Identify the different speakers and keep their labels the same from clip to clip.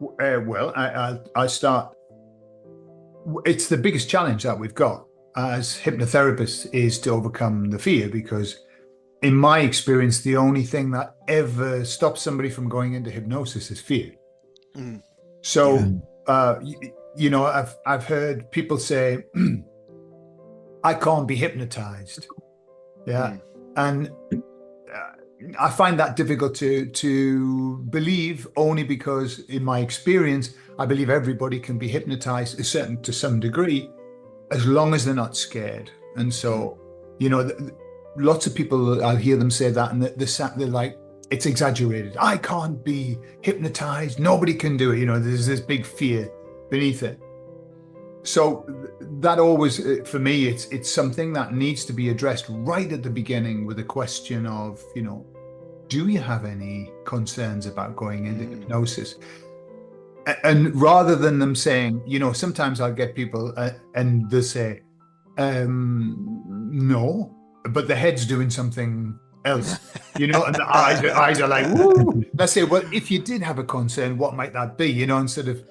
Speaker 1: Well, I start. It's the biggest challenge that we've got as hypnotherapists is to overcome the fear because, in my experience, the only thing that ever stops somebody from going into hypnosis is fear.
Speaker 2: Mm, yeah.
Speaker 1: So, I've heard people say, "I can't be hypnotized." Yeah,
Speaker 2: Mm,
Speaker 1: and I find that difficult to believe only because, in my experience, I believe everybody can be hypnotized certain to some degree as long as they're not scared. And
Speaker 2: mm,
Speaker 1: so, lots of people, I'll hear them say that, and they're like, it's exaggerated. I can't be hypnotized. Nobody can do it. There's this big fear beneath it. So that always, for me, it's something that needs to be addressed right at the beginning with a question of, do you have any concerns about going into
Speaker 2: mm.
Speaker 1: hypnosis? And rather than them saying, sometimes I'll get people and they'll say, no, but the head's doing something else, and the eyes are like, woo. Let's say, well, if you did have a concern, what might that be? Instead of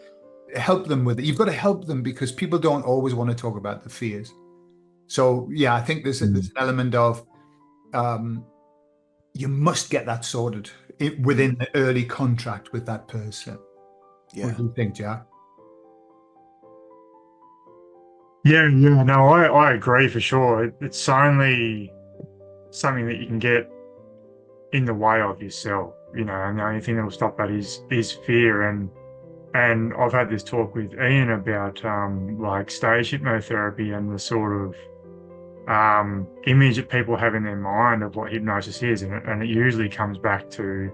Speaker 1: help them with it, you've got to help them because people don't always want to talk about the fears. So, yeah, I think there's an element of um, you must get that sorted
Speaker 2: Mm,
Speaker 1: within the early contract with that person. What
Speaker 2: yeah.
Speaker 1: do you think, Jack?
Speaker 3: Yeah, yeah, no, I agree for sure. It's only something that you can get in the way of yourself, and the only thing that will stop that is fear. And I've had this talk with Ian about like stage hypnotherapy and the sort of image that people have in their mind of what hypnosis is, and it usually comes back to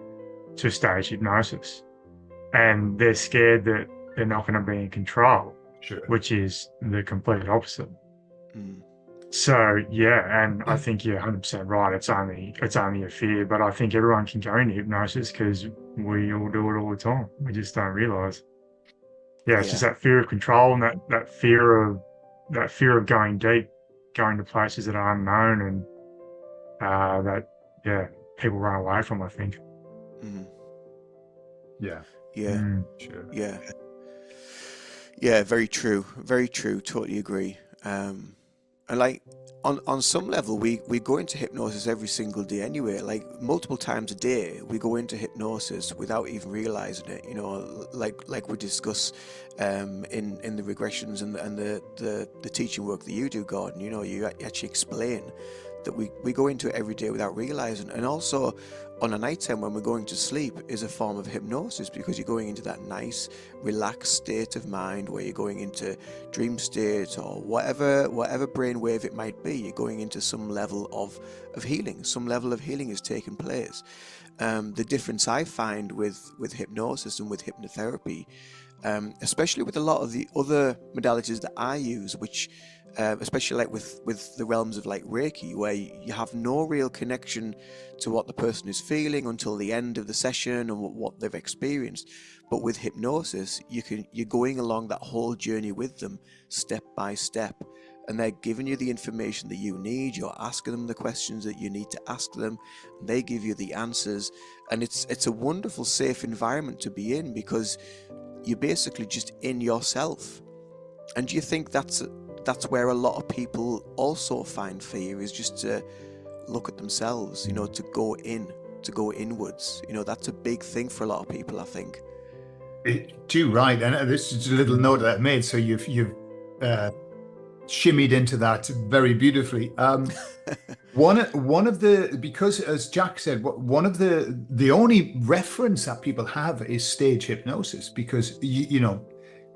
Speaker 3: stage hypnosis, and they're scared that they're not going to be in control,
Speaker 1: Sure.
Speaker 3: which is the complete opposite.
Speaker 2: Mm,
Speaker 3: So yeah, and I think you're 100% right. It's only a fear, but I think everyone can go into hypnosis because we all do it all the time. We just don't realize. Yeah, it's just
Speaker 2: yeah.
Speaker 3: that fear of control and that fear of going deep, going to places that are unknown, and that yeah, people run away from. I think.
Speaker 2: Mm,
Speaker 1: Yeah,
Speaker 2: yeah.
Speaker 3: Mm.
Speaker 1: sure.
Speaker 2: Yeah. Yeah. Very true. Very true. Totally agree. And like on some level, we go into hypnosis every single day anyway. Like multiple times a day, we go into hypnosis without even realizing it. Like we discuss in the regressions and the teaching work that you do, Gordon. You actually explain that we go into it every day without realizing. And also on a night time when we're going to sleep is a form of hypnosis because you're going into that nice relaxed state of mind where you're going into dream state or whatever brainwave it might be. You're going into some level of healing. Some level of healing is taking place. The difference I find with hypnosis and with hypnotherapy, especially with a lot of the other modalities that I use, which especially like with the realms of like Reiki, where you have no real connection to what the person is feeling until the end of the session and what they've experienced. But with hypnosis, you're going along that whole journey with them, step by step, and they're giving you the information that you need. You're asking them the questions that you need to ask them, and they give you the answers. And it's a wonderful, safe environment to be in because you're basically just in yourself. And do you think that's where a lot of people also find fear, is just to look at themselves, to go inwards? That's a big thing for a lot of people, I think.
Speaker 1: Too right, and this is a little note that I made. So you've uh, shimmied into that very beautifully. One of the because as Jack said, one of the only reference that people have is stage hypnosis because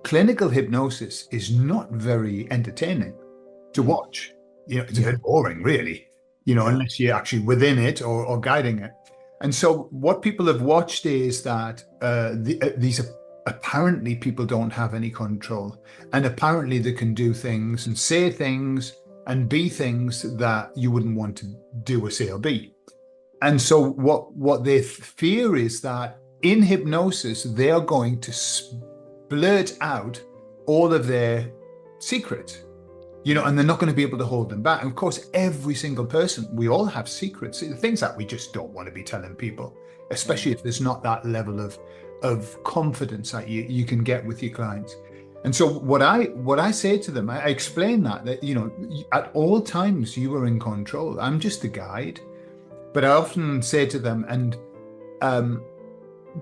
Speaker 1: clinical hypnosis is not very entertaining to
Speaker 2: Mm,
Speaker 1: watch. It's a
Speaker 2: yeah,
Speaker 1: bit boring, really.
Speaker 2: yeah,
Speaker 1: Unless you're actually within it or guiding it. And so what people have watched is that these are apparently people don't have any control, and apparently they can do things and say things and be things that you wouldn't want to do or say or be. And so what they fear is that in hypnosis they are going to blurt out all of their secrets,
Speaker 2: mm,
Speaker 1: and they're not going to be able to hold them back. And of course, every single person, we all have secrets, things that we just don't want to be telling people, especially
Speaker 2: mm,
Speaker 1: if there's not that level of of confidence that you can get with your clients. And so what I say to them, I explain that at all times you are in control. I'm just a guide. But I often say to them, and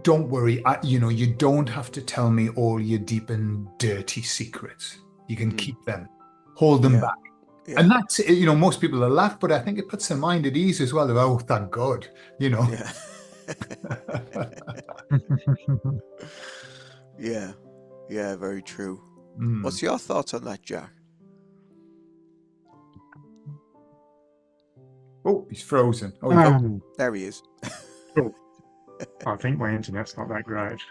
Speaker 1: don't worry, you don't have to tell me all your deep and dirty secrets. You can keep them, hold them
Speaker 2: Yeah.
Speaker 1: back.
Speaker 2: Yeah.
Speaker 1: And that's, most people will laugh, but I think it puts their mind at ease as well. Of, oh, thank God,
Speaker 2: Yeah. Yeah. Yeah, very true. What's your thoughts on that, Jack?
Speaker 1: Oh, he's frozen. Oh,
Speaker 2: There he is.
Speaker 3: Cool. I think my internet's not that great.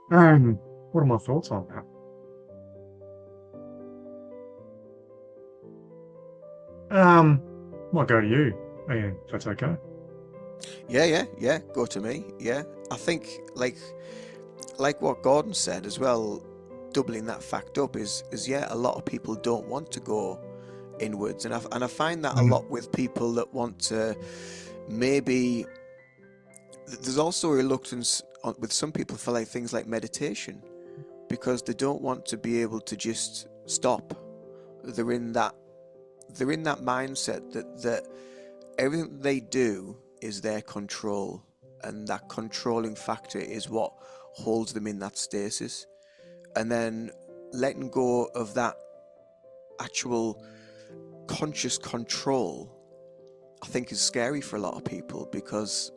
Speaker 3: What are my thoughts on that? Might go to you, Ian, if that's okay.
Speaker 2: Yeah. Go to me. Yeah. I think like what Gordon said as well, doubling that fact up is yeah, a lot of people don't want to go inwards, and I find that a lot with people that want to maybe. There's also a reluctance with some people for like things like meditation, because they don't want to be able to just stop. They're in that mindset that everything they do is their control, and that controlling factor is what holds them in that stasis. And then letting go of that actual conscious control, I think, is scary for a lot of people, because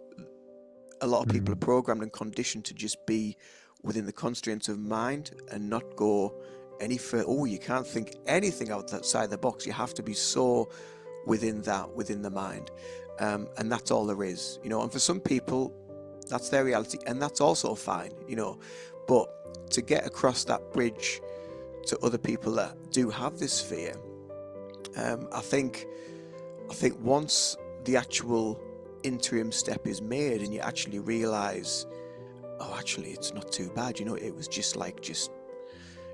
Speaker 2: a lot of people are programmed and conditioned to just be within the constraints of mind and not go any further. Oh, you can't think anything outside the box. You have to be so within the mind. And that's all there is, and for some people that's their reality, and that's also fine, but to get across that bridge to other people that do have this fear, I think once the actual interim step is made and you actually realize, oh, actually it's not too bad, it was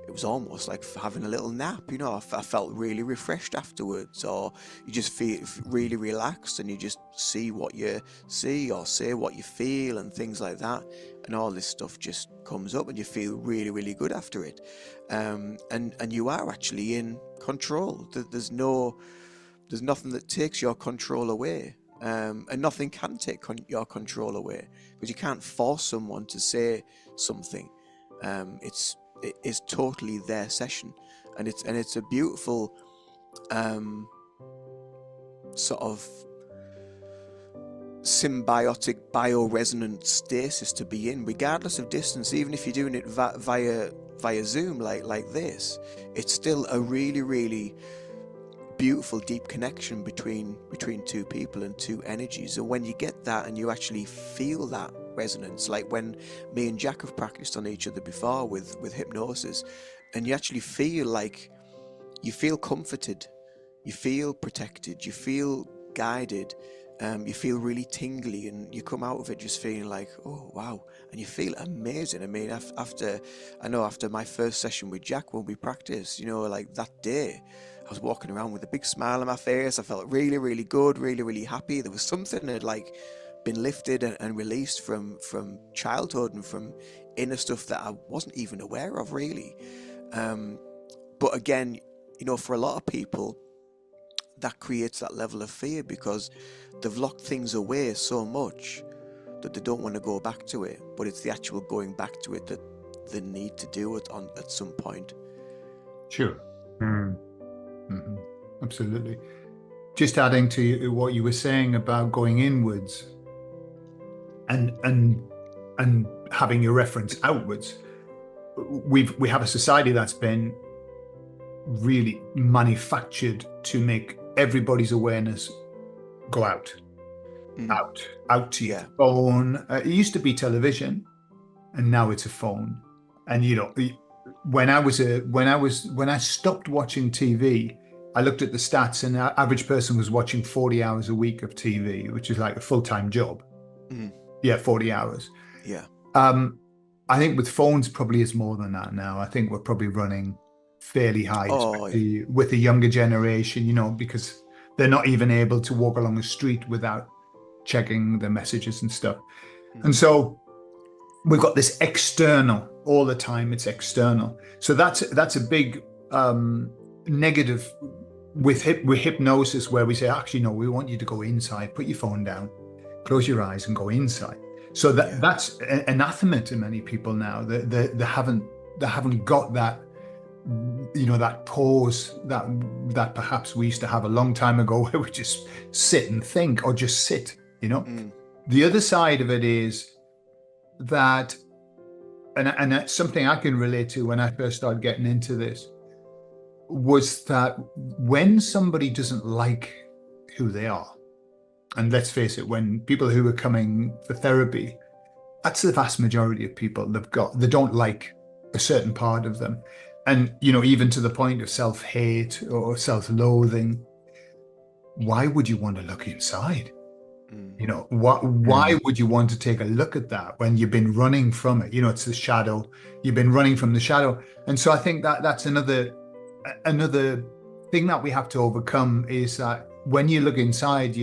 Speaker 2: it was almost like having a little nap, I felt really refreshed afterwards, or you just feel really relaxed, and you just see what you see or say what you feel and things like that, and all this stuff just comes up and you feel really, really good after it, and you are actually in control. There's nothing that takes your control away, and nothing can take your control away, because you can't force someone to say something. It is totally their session, and it's a beautiful sort of symbiotic bioresonant stasis to be in, regardless of distance. Even if you're doing it via Zoom like this, it's still a really, really beautiful deep connection between two people and two energies. And when you get that and you actually feel that resonance, like when me and Jack have practiced on each other before with hypnosis, and you actually feel like you feel comforted, you feel protected, you feel guided, you feel really tingly, and you come out of it just feeling like, oh wow, and you feel amazing. I mean, after my first session with Jack, when we practiced, like that day, I was walking around with a big smile on my face. I felt really, really good, really, really happy. There was something that like been lifted and released from childhood and from inner stuff that I wasn't even aware of, really. But again, for a lot of people, that creates that level of fear, because they've locked things away so much that they don't want to go back to it. But it's the actual going back to it that they need to do it at some point.
Speaker 1: Sure. Absolutely. Just adding to what you were saying about going inwards and having your reference outwards. We have a society that's been really manufactured to make everybody's awareness go out to your phone. It used to be television, and now it's a phone. And when I stopped watching TV, I looked at the stats, and the average person was watching 40 hours a week of TV, which is like a full-time job. Yeah, 40 hours.
Speaker 2: Yeah.
Speaker 1: I think with phones probably is more than that now. I think we're probably running fairly high with the younger generation, because they're not even able to walk along the street without checking the messages and stuff. And so we've got this external all the time. It's external. So that's a big negative with hypnosis, where we say, actually, no, we want you to go inside, put your phone down, close your eyes and go inside. So that's anathema to many people now. They haven't got that, that pause that perhaps we used to have a long time ago, where we just sit and think, or just sit. The other side of it is that, and that's something I can relate to when I first started getting into this, was that when somebody doesn't like who they are, and let's face it, when people who are coming for therapy, that's the vast majority of people, they don't like a certain part of them. And, even to the point of self-hate or self-loathing, why would you want to look inside? Why would you want to take a look at that when you've been running from it? It's the shadow. You've been running from the shadow. And so I think that's another thing that we have to overcome, is that when you look inside,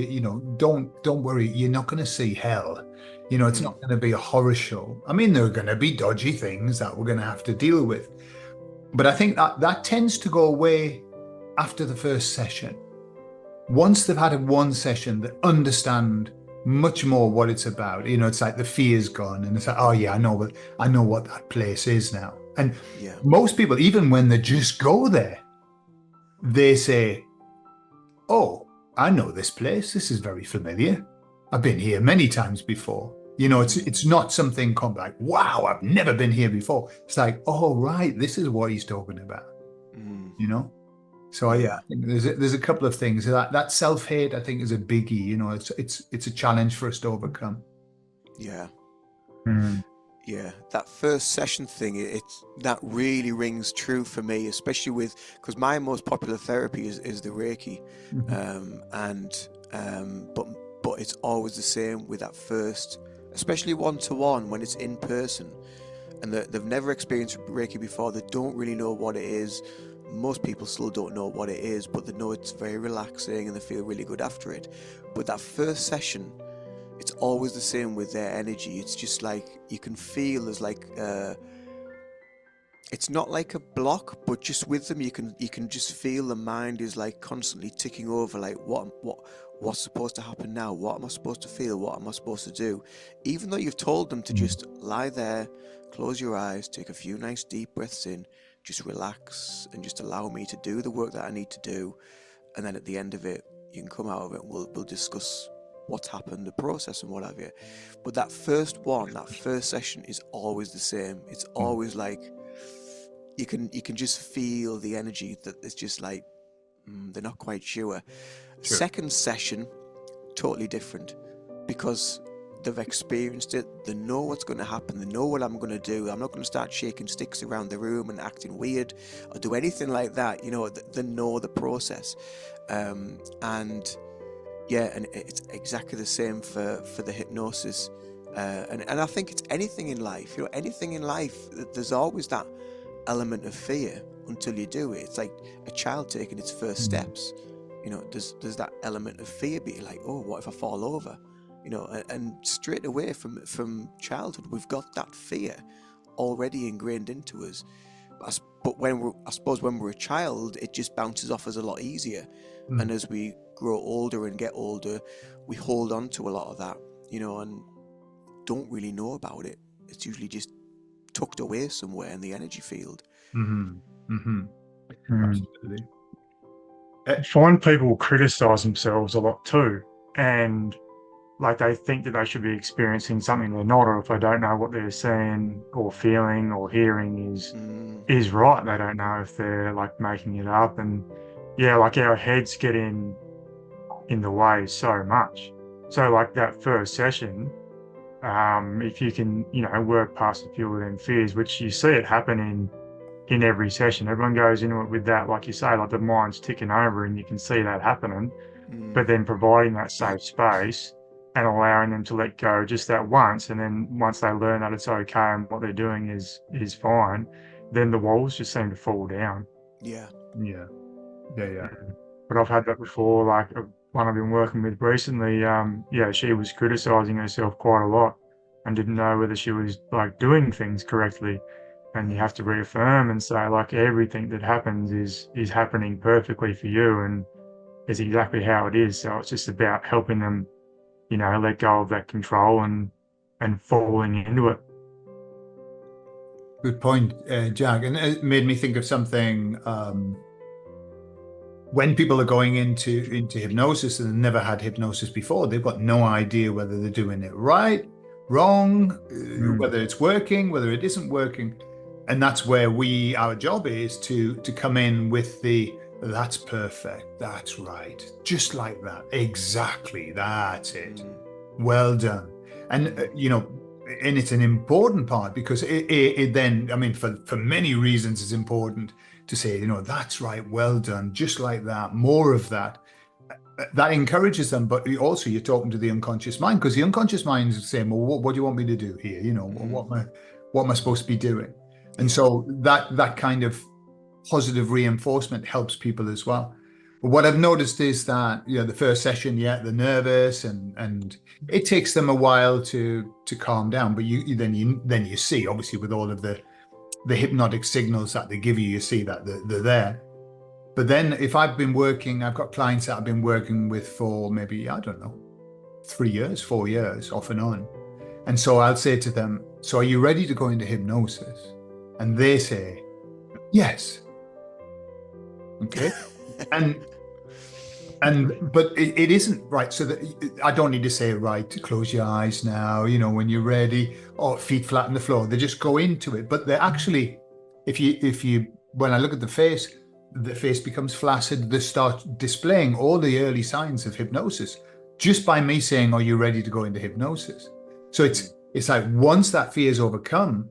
Speaker 1: don't worry, you're not going to see hell. It's not going to be a horror show. I mean, there are going to be dodgy things that we're going to have to deal with. But I think that tends to go away after the first session. Once they've had one session, they understand much more what it's about. It's like the fear's gone, and it's like, oh yeah, I know what that place is now. And most people, even when they just go there, they say, oh, I know this place. This is very familiar. I've been here many times before. It's not something like, wow, I've never been here before. It's like, oh, right, this is what he's talking about. So I think there's a couple of things that self-hate, I think, is a biggie. It's a challenge for us to overcome.
Speaker 2: Yeah. Yeah, that first session thing, that really rings true for me, especially because my most popular therapy is the Reiki, but it's always the same with that first, especially one-to-one, when it's in person, and they've never experienced Reiki before. They don't really know what it is. Most people still don't know what it is, but they know it's very relaxing and they feel really good after it. But that first session, it's always the same with their energy. It's just like, you can feel there's like it's not like a block, but just with them you can just feel the mind is like constantly ticking over, like what's supposed to happen now, what am I supposed to feel, what am I supposed to do, even though you've told them to just lie there, close your eyes, take a few nice deep breaths in, just relax and just allow me to do the work that I need to do, and then at the end of it you can come out of it and we'll discuss what's happened, the process and what have you. But that first session is always the same. It's always like you can just feel the energy that it's just like they're not quite sure. Second session, totally different, because they've experienced it, they know what's going to happen, they know what I'm going to do. I'm not going to start shaking sticks around the room and acting weird or do anything like that. They know the process, and it's exactly the same for the hypnosis, and I think it's anything in life. There's always that element of fear until you do it. It's like a child taking its first steps. There's that element of fear, being like, oh, what if I fall over? And straight away from childhood, we've got that fear already ingrained into us. But I suppose when we're a child, it just bounces off us a lot easier. And as we grow older and get older, we hold on to a lot of that, and don't really know about it. It's usually just tucked away somewhere in the energy field.
Speaker 1: Absolutely.
Speaker 3: I find people criticize themselves a lot too, and like they think that they should be experiencing something they're not, or if they don't know what they're seeing or feeling or hearing is right, they don't know if they're like making it up. And like our heads get in the way so much. So like that first session, if you can work past a few of them fears, which you see it happen in every session, everyone goes into it with that, like you say, like the mind's ticking over and you can see that happening. But then providing that safe space and allowing them to let go just that once, and then once they learn that it's okay and what they're doing is fine, then the walls just seem to fall down.
Speaker 1: Yeah.
Speaker 3: But I've had that before, like one I've been working with recently, yeah, she was criticizing herself quite a lot and didn't know whether she was like doing things correctly. And you have to reaffirm and say like everything that happens is happening perfectly for you and is exactly how it is. So it's just about helping them, you know, let go of that control and falling into it.
Speaker 1: Good point, Jack. And it made me think of something. When people are going into hypnosis and they've never had hypnosis before, they've got no idea whether they're doing it right, wrong, whether it's working, whether it isn't working. And that's where our job is to come in with that's perfect, that's right, just like that, exactly, that's it, well done. And and it's an important part because it then, I mean, for many reasons, it's important to say, that's right, well done, just like that, more of that. That encourages them, but also you're talking to the unconscious mind, because the unconscious mind is saying, well, what do you want me to do here? What am I supposed to be doing? And so that kind of positive reinforcement helps people as well. But what I've noticed is that, the first session, they're nervous and it takes them a while to calm down. But then you see, obviously, with all of the hypnotic signals that they give you, you see that they're there. But then if I've got clients that I've been working with for maybe, I don't know, 3 years, 4 years, off and on. And so I'll say to them, so are you ready to go into hypnosis? And they say, yes. Okay. But it isn't right. So that I don't need to say, right, to close your eyes now, when you're ready, or feet flat on the floor. They just go into it. But they're actually, when I look at the face becomes flaccid. They start displaying all the early signs of hypnosis just by me saying, are you ready to go into hypnosis? So it's like, once that fear is overcome,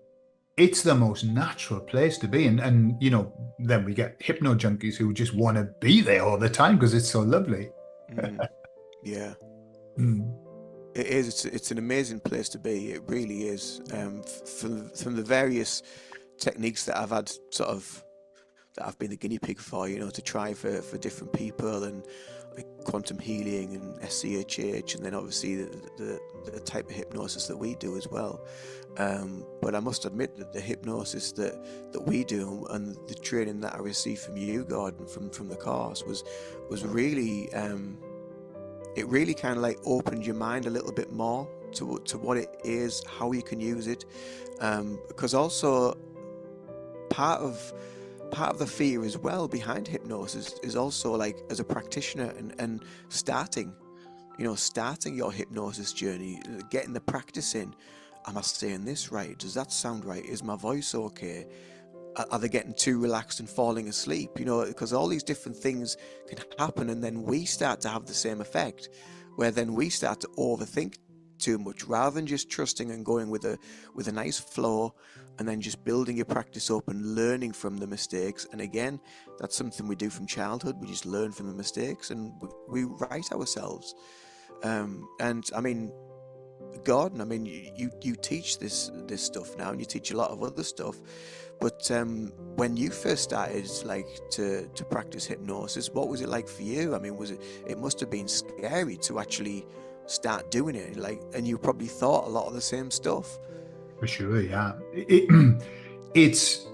Speaker 1: it's the most natural place to be. And then we get hypno junkies who just want to be there all the time because it's so lovely.
Speaker 2: Yeah. It is. It's an amazing place to be. It really is. From the various techniques that I've had that I've been the guinea pig for, to try for different people, and like quantum healing and SCHH, and then obviously the type of hypnosis that we do as well. But I must admit that the hypnosis that we do and the training that I received from you, Gordon, from the course was really it really kind of like opened your mind a little bit more to what it is, how you can use it, because also part of the fear as well behind hypnosis is also like, as a practitioner and starting your hypnosis journey, getting the practice in. Am I saying this right? Does that sound right? Is my voice okay? Are they getting too relaxed and falling asleep? Because all these different things can happen, and then we start to have the same effect, where then we start to overthink too much, rather than just trusting and going with a nice flow, and then just building your practice up and learning from the mistakes. And again, that's something we do from childhood. We just learn from the mistakes and we write ourselves. And I mean, Gordon, I mean, you teach this stuff now, and you teach a lot of other stuff. But when you first started, like, to practice hypnosis, what was it like for you? I mean, it must have been scary to actually start doing it, like, and you probably thought a lot of the same stuff.
Speaker 1: For sure, yeah. It's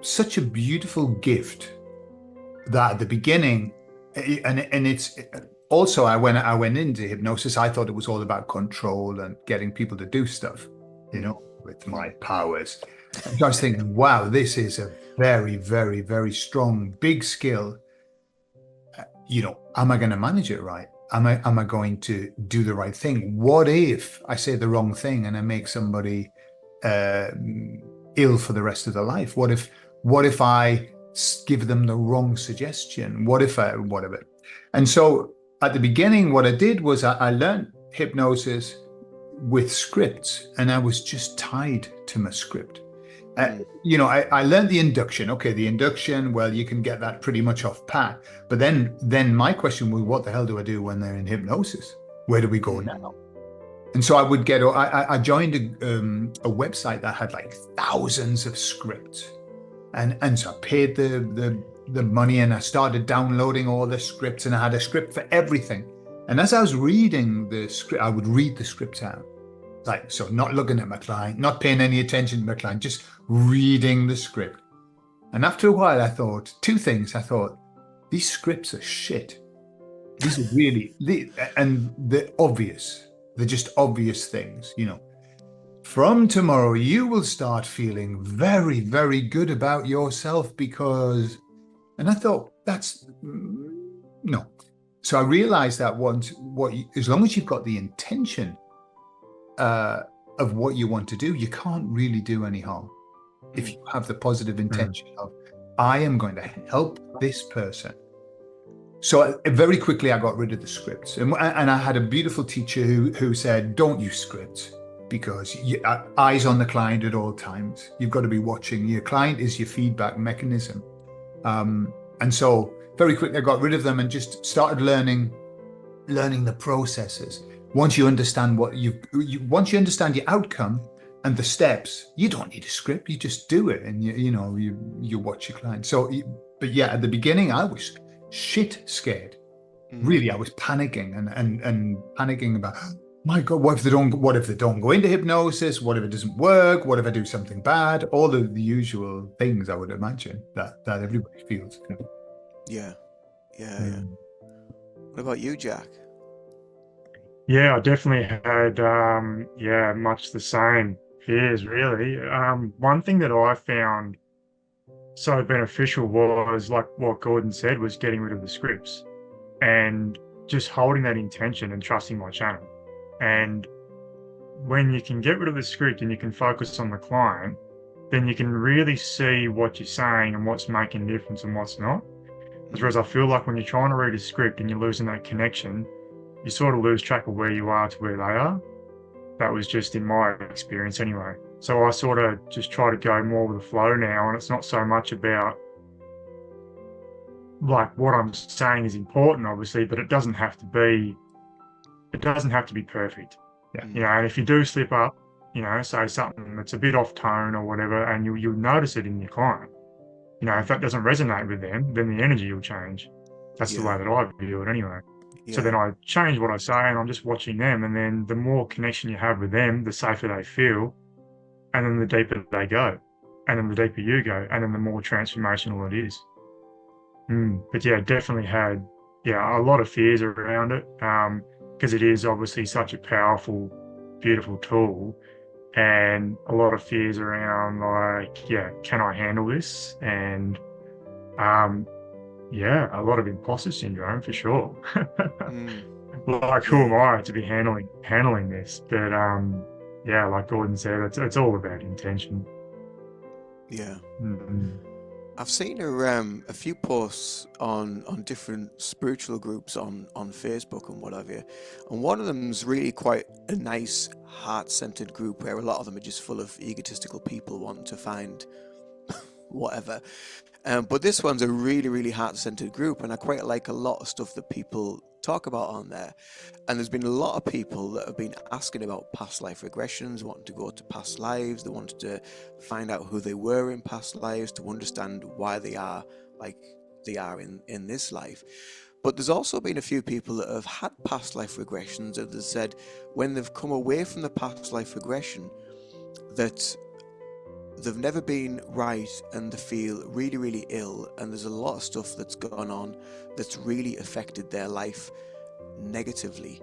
Speaker 1: such a beautiful gift that at the beginning, and it's also, I went into hypnosis, I thought it was all about control and getting people to do stuff, with my powers. And I was thinking, wow, this is a very, very, very strong, big skill. Am I going to manage it right? Am I going to do the right thing? What if I say the wrong thing and I make somebody ill for the rest of their life? What if I give them the wrong suggestion? Whatever. And so at the beginning, what I did was I learned hypnosis with scripts, and I was just tied to my script. I learned the induction. Okay, the induction, well, you can get that pretty much off pat. But then my question was, what the hell do I do when they're in hypnosis? Where do we go now? And so I joined a website that had like thousands of scripts. And so I paid the the money, and I started downloading all the scripts, and I had a script for everything. And as I was reading the script, I would read the script out. Like, so not looking at my client, not paying any attention to my client, just reading the script. And after a while, I thought two things. I thought, these scripts are shit. These are really, and they're obvious. They're just obvious things, you know. From tomorrow, you will start feeling very, very good about yourself because, and I thought, that's, no. So I realized that as long as you've got the intention of what you want to do, you can't really do any harm. If you have the positive intention of, I am going to help this person. So very quickly, I got rid of the scripts. And I had a beautiful teacher who said, don't use scripts, because eyes on the client at all times. You've got to be watching. Your client is your feedback mechanism. And so very quickly, I got rid of them and just started learning the processes. Once you understand once you understand your outcome and the steps, you don't need a script. You just do it, and you watch your client. So, but yeah, at the beginning, I was shit scared. Really, I was panicking and panicking about, my God, what if they don't go into hypnosis? What if it doesn't work? What if I do something bad? All of the usual things I would imagine that everybody feels.
Speaker 2: Yeah. What about you, Jack?
Speaker 3: Yeah, I definitely had, much the same fears, really. One thing that I found so beneficial was, like what Gordon said, was getting rid of the scripts and just holding that intention and trusting my channel. And when you can get rid of the script and you can focus on the client, then you can really see what you're saying and what's making a difference and what's not. Whereas I feel like when you're trying to read a script and you're losing that connection, you sort of lose track of where you are to where they are. That was just in my experience anyway. So I sort of just try to go more with the flow now, and it's not so much about, like, what I'm saying is important, obviously, but it doesn't have to be perfect.
Speaker 1: Yeah.
Speaker 3: You know, and if you do slip up, say something that's a bit off tone or whatever, and you'll notice it in your client. If that doesn't resonate with them, then the energy will change. That's the way that I view it anyway. So then I change what I say, and I'm just watching them, and then the more connection you have with them, the safer they feel, and then the deeper they go, and then the deeper you go, and then the more transformational it is. But yeah, definitely had a lot of fears around it, because it is obviously such a powerful, beautiful tool, and a lot of fears around, like, can I handle this? And a lot of imposter syndrome for sure. Like, who am I to be handling this? But like Gordon said, it's all about intention.
Speaker 2: Yeah. I've seen a few posts on different spiritual groups on Facebook and what have you, and one of them's really quite a nice heart-centered group where a lot of them are just full of egotistical people wanting to find whatever. But this one's a really, really heart-centered group, and I quite like a lot of stuff that people talk about on there. And there's been a lot of people that have been asking about past life regressions, wanting to go to past lives. They wanted to find out who they were in past lives, to understand why they are like they are in this life. But there's also been a few people that have had past life regressions that have said when they've come away from the past life regression that they've never been right and they feel really, really ill, and there's a lot of stuff that's gone on that's really affected their life negatively.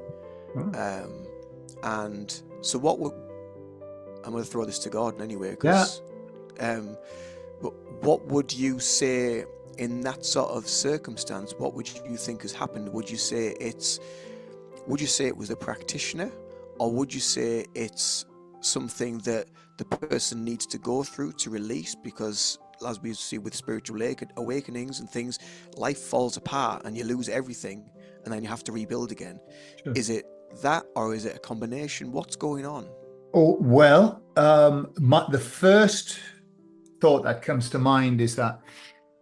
Speaker 2: And so I'm going to throw this to Gordon anyway, because but what would you say in that sort of circumstance? What would you think has happened? Would you say it was a practitioner, or would you say it's something that the person needs to go through to release? Because as we see with spiritual awakenings and things, life falls apart and you lose everything and then you have to rebuild again. Sure. Is it that, or is it a combination? What's going on?
Speaker 1: Oh, well, the first thought that comes to mind is that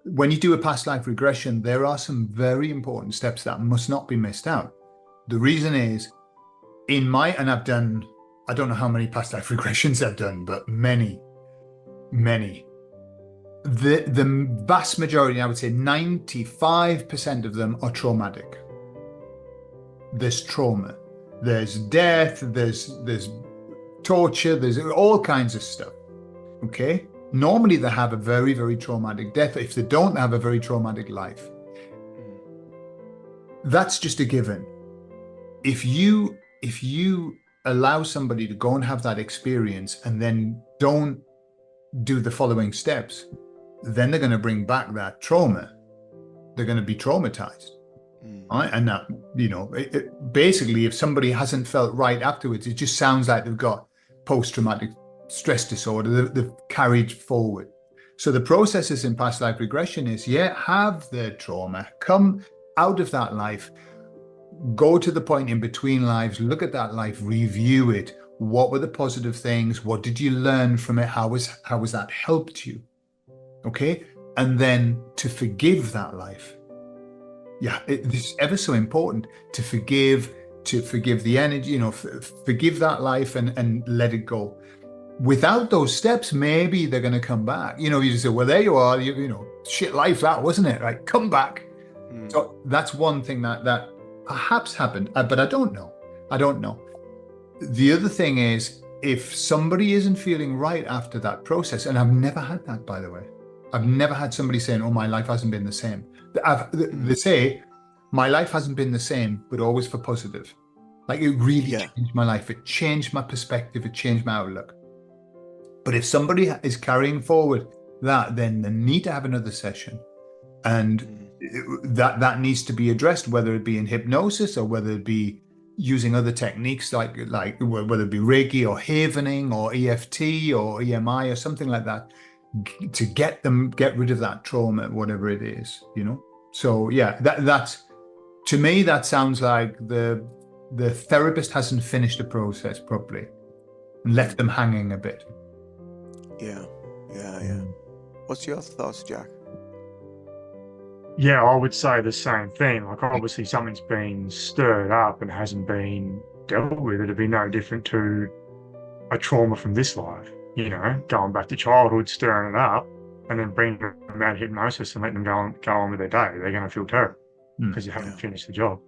Speaker 1: when you do a past life regression, there are some very important steps that must not be missed out. The reason is, and I've done, I don't know how many past life regressions I've done, but many. The vast majority, I would say 95% of them are traumatic. There's trauma, there's death, there's torture, there's all kinds of stuff. Okay? Normally they have a very, very traumatic death. If they don't have a very traumatic life, that's just a given. If you allow somebody to go and have that experience and then don't do the following steps, then they're going to bring back that trauma. They're going to be traumatized. Right? And that, basically, if somebody hasn't felt right afterwards, it just sounds like they've got post-traumatic stress disorder. They've carried forward. So the processes in past life regression is, have the trauma, come out of that life, go to the point in between lives, look at that life, review it. What were the positive things? What did you learn from it? How was that helped you? Okay. And then to forgive that life. Yeah, this is ever so important to forgive the energy, forgive that life and let it go. Without those steps, maybe they're going to come back. You just say, well, there you are, shit life that, wasn't it? Right, come back. So that's one thing that perhaps happened, but I don't know. The other thing is, if somebody isn't feeling right after that process, and I've never had that, by the way, I've never had somebody saying, oh, my life hasn't been the same. They say, my life hasn't been the same, but always for positive. Like it really changed my life. It changed my perspective. It changed my outlook. But if somebody is carrying forward that, then they need to have another session. And that needs to be addressed, whether it be in hypnosis or whether it be using other techniques like whether it be Reiki or havening or EFT or EMI or something like that, to get rid of that trauma, whatever it is, So that's to me, that sounds like the therapist hasn't finished the process properly and left them hanging a bit.
Speaker 2: Yeah. What's your thoughts, Jack?
Speaker 3: Yeah, I would say the same thing. Like, obviously, something's been stirred up and hasn't been dealt with. It'd be no different to a trauma from this life, going back to childhood, stirring it up, and then bringing them out of hypnosis and letting them go on with their day. They're going to feel terrible because you haven't finished the job.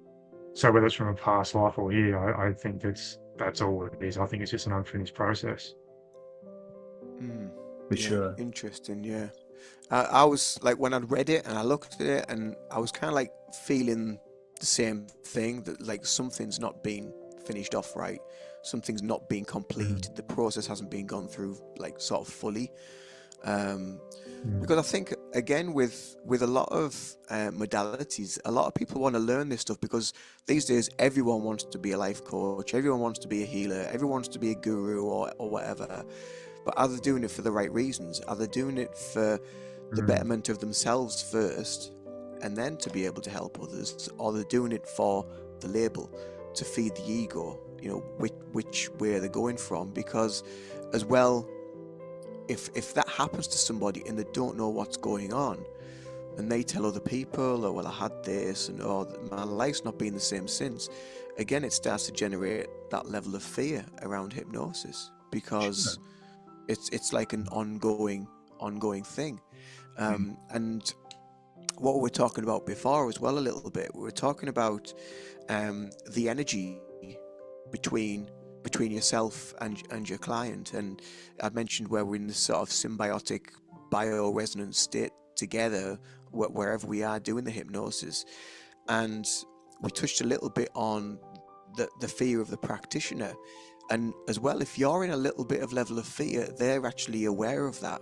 Speaker 3: So whether it's from a past life or here, I think that's all it is. I think it's just an unfinished process.
Speaker 1: For sure.
Speaker 2: Interesting, yeah. I was like, when I read it and I looked at it, and I was kind of like feeling the same thing, that like something's not been finished off right, something's not been completed, the process hasn't been gone through like sort of fully. Because I think, again, with a lot of modalities, a lot of people want to learn this stuff because these days everyone wants to be a life coach, everyone wants to be a healer, everyone wants to be a guru or whatever. But are they doing it for the right reasons? Are they doing it for the betterment of themselves first, and then to be able to help others? Or are they doing it for the label, to feed the ego, which way they're going from? Because as well, if that happens to somebody and they don't know what's going on, and they tell other people, oh, well, I had this, and my life's not been the same since, again, it starts to generate that level of fear around hypnosis, because it's like an ongoing thing. And what we were talking about before as well a little bit, we were talking about the energy between yourself and your client, and I mentioned where we're in this sort of symbiotic bioresonance state together wherever we are doing the hypnosis. And we touched a little bit on the fear of the practitioner, and as well, if you're in a little bit of level of fear, they're actually aware of that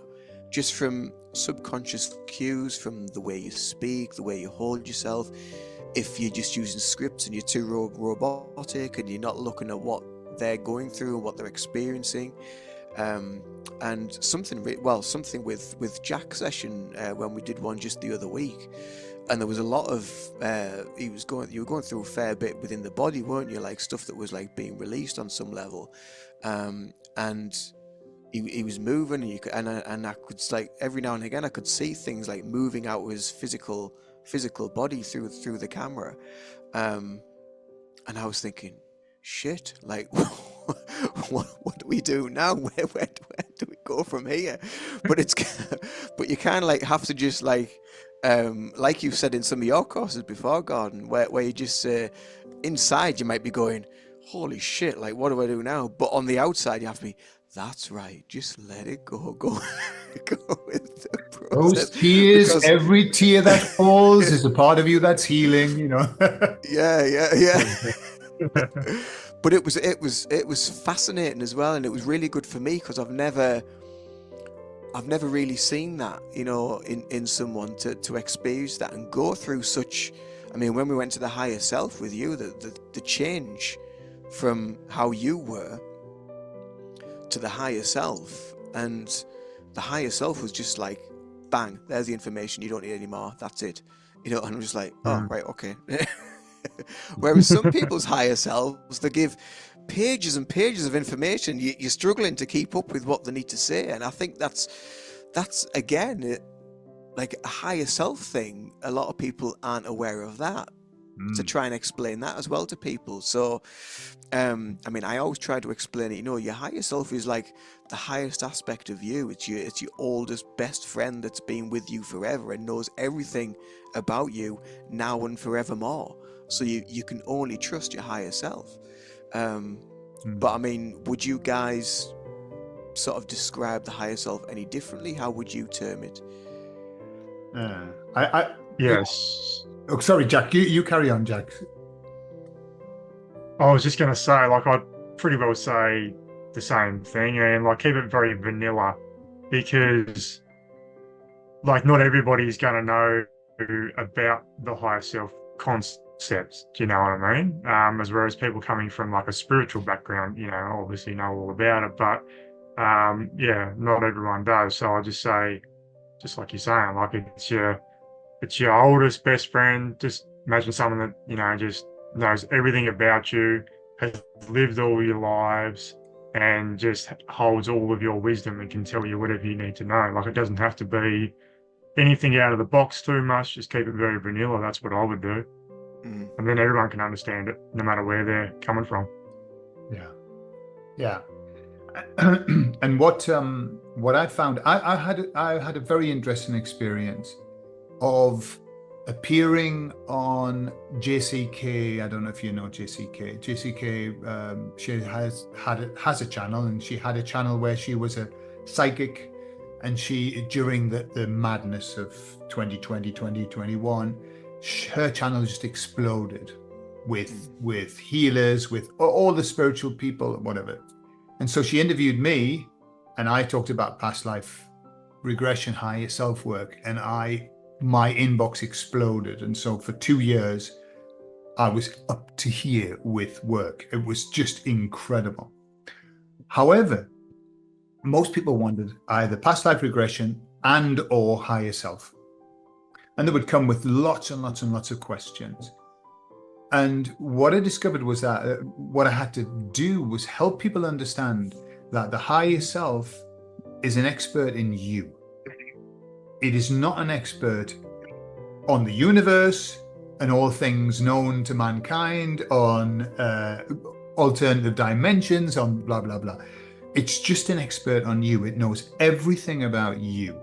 Speaker 2: just from subconscious cues, from the way you speak, the way you hold yourself. If you're just using scripts and you're too robotic and you're not looking at what they're going through and what they're experiencing, and something with Jack's session when we did one just the other week, and there was a lot of you were going through a fair bit within the body, weren't you? Like stuff that was like being released on some level, and he was moving, and I could, like, every now and again I could see things like moving out of his physical body through the camera, and I was thinking, shit, like what do we do now? Where do we go from here? But it's but you kind of like have to just like you've said in some of your courses before, Gordon, where you just inside you might be going, holy shit, like what do I do now? But on the outside you have to be, that's right, just let it go, go with the process.
Speaker 1: Those tears,
Speaker 2: Because
Speaker 1: every tear that falls is a part of you that's healing, you know.
Speaker 2: yeah. But it was fascinating as well, and it was really good for me because I've never really seen that, you know, in someone to experience that and go through such. I mean, when we went to the higher self with you, the change from how you were to the higher self, and the higher self was just like, bang, there's the information, you don't need any more, that's it, you know. And I'm just like, oh, right, okay. Whereas some people's higher selves, they give pages and pages of information. You're struggling to keep up with what they need to say, and I think that's again like a higher self thing. A lot of people aren't aware of that. To try and explain that as well to people. So I mean, I always try to explain it, you know, your higher self is like the highest aspect of you. It's your oldest best friend that's been with you forever and knows everything about you now and forevermore. So you can only trust your higher self. But I mean, would you guys sort of describe the higher self any differently? How would you term it?
Speaker 3: Yes.
Speaker 1: Oh, sorry, Jack. You carry on, Jack.
Speaker 3: I was just going to say, like, I'd pretty well say the same thing, and like keep it very vanilla, because like not everybody's going to know about the higher self concepts. Do you know what I mean? Whereas people coming from like a spiritual background, you know, obviously know all about it, but yeah, not everyone does. So I just say, just like you're saying, like it's your oldest best friend. Just imagine someone that, you know, just knows everything about you, has lived all your lives, and just holds all of your wisdom and can tell you whatever you need to know. Like, it doesn't have to be anything out of the box too much. Just keep it very vanilla. That's what I would do. And then everyone can understand it, no matter where they're coming from.
Speaker 1: Yeah. And what I found, I had a very interesting experience of appearing on JCK. I don't know if you know JCK. JCK, she has a channel, and she had a channel where she was a psychic, and she, during the madness of 2020, 2021, her channel just exploded with healers, with all the spiritual people, whatever. And so she interviewed me, and I talked about past life regression, higher self work, and my inbox exploded. And so for 2 years, I was up to here with work. It was just incredible. However, most people wanted either past life regression and or higher self. And they would come with lots and lots and lots of questions. And what I discovered was that what I had to do was help people understand that the higher self is an expert in you. It is not an expert on the universe and all things known to mankind, on alternative dimensions, on blah, blah, blah. It's just an expert on you. It knows everything about you.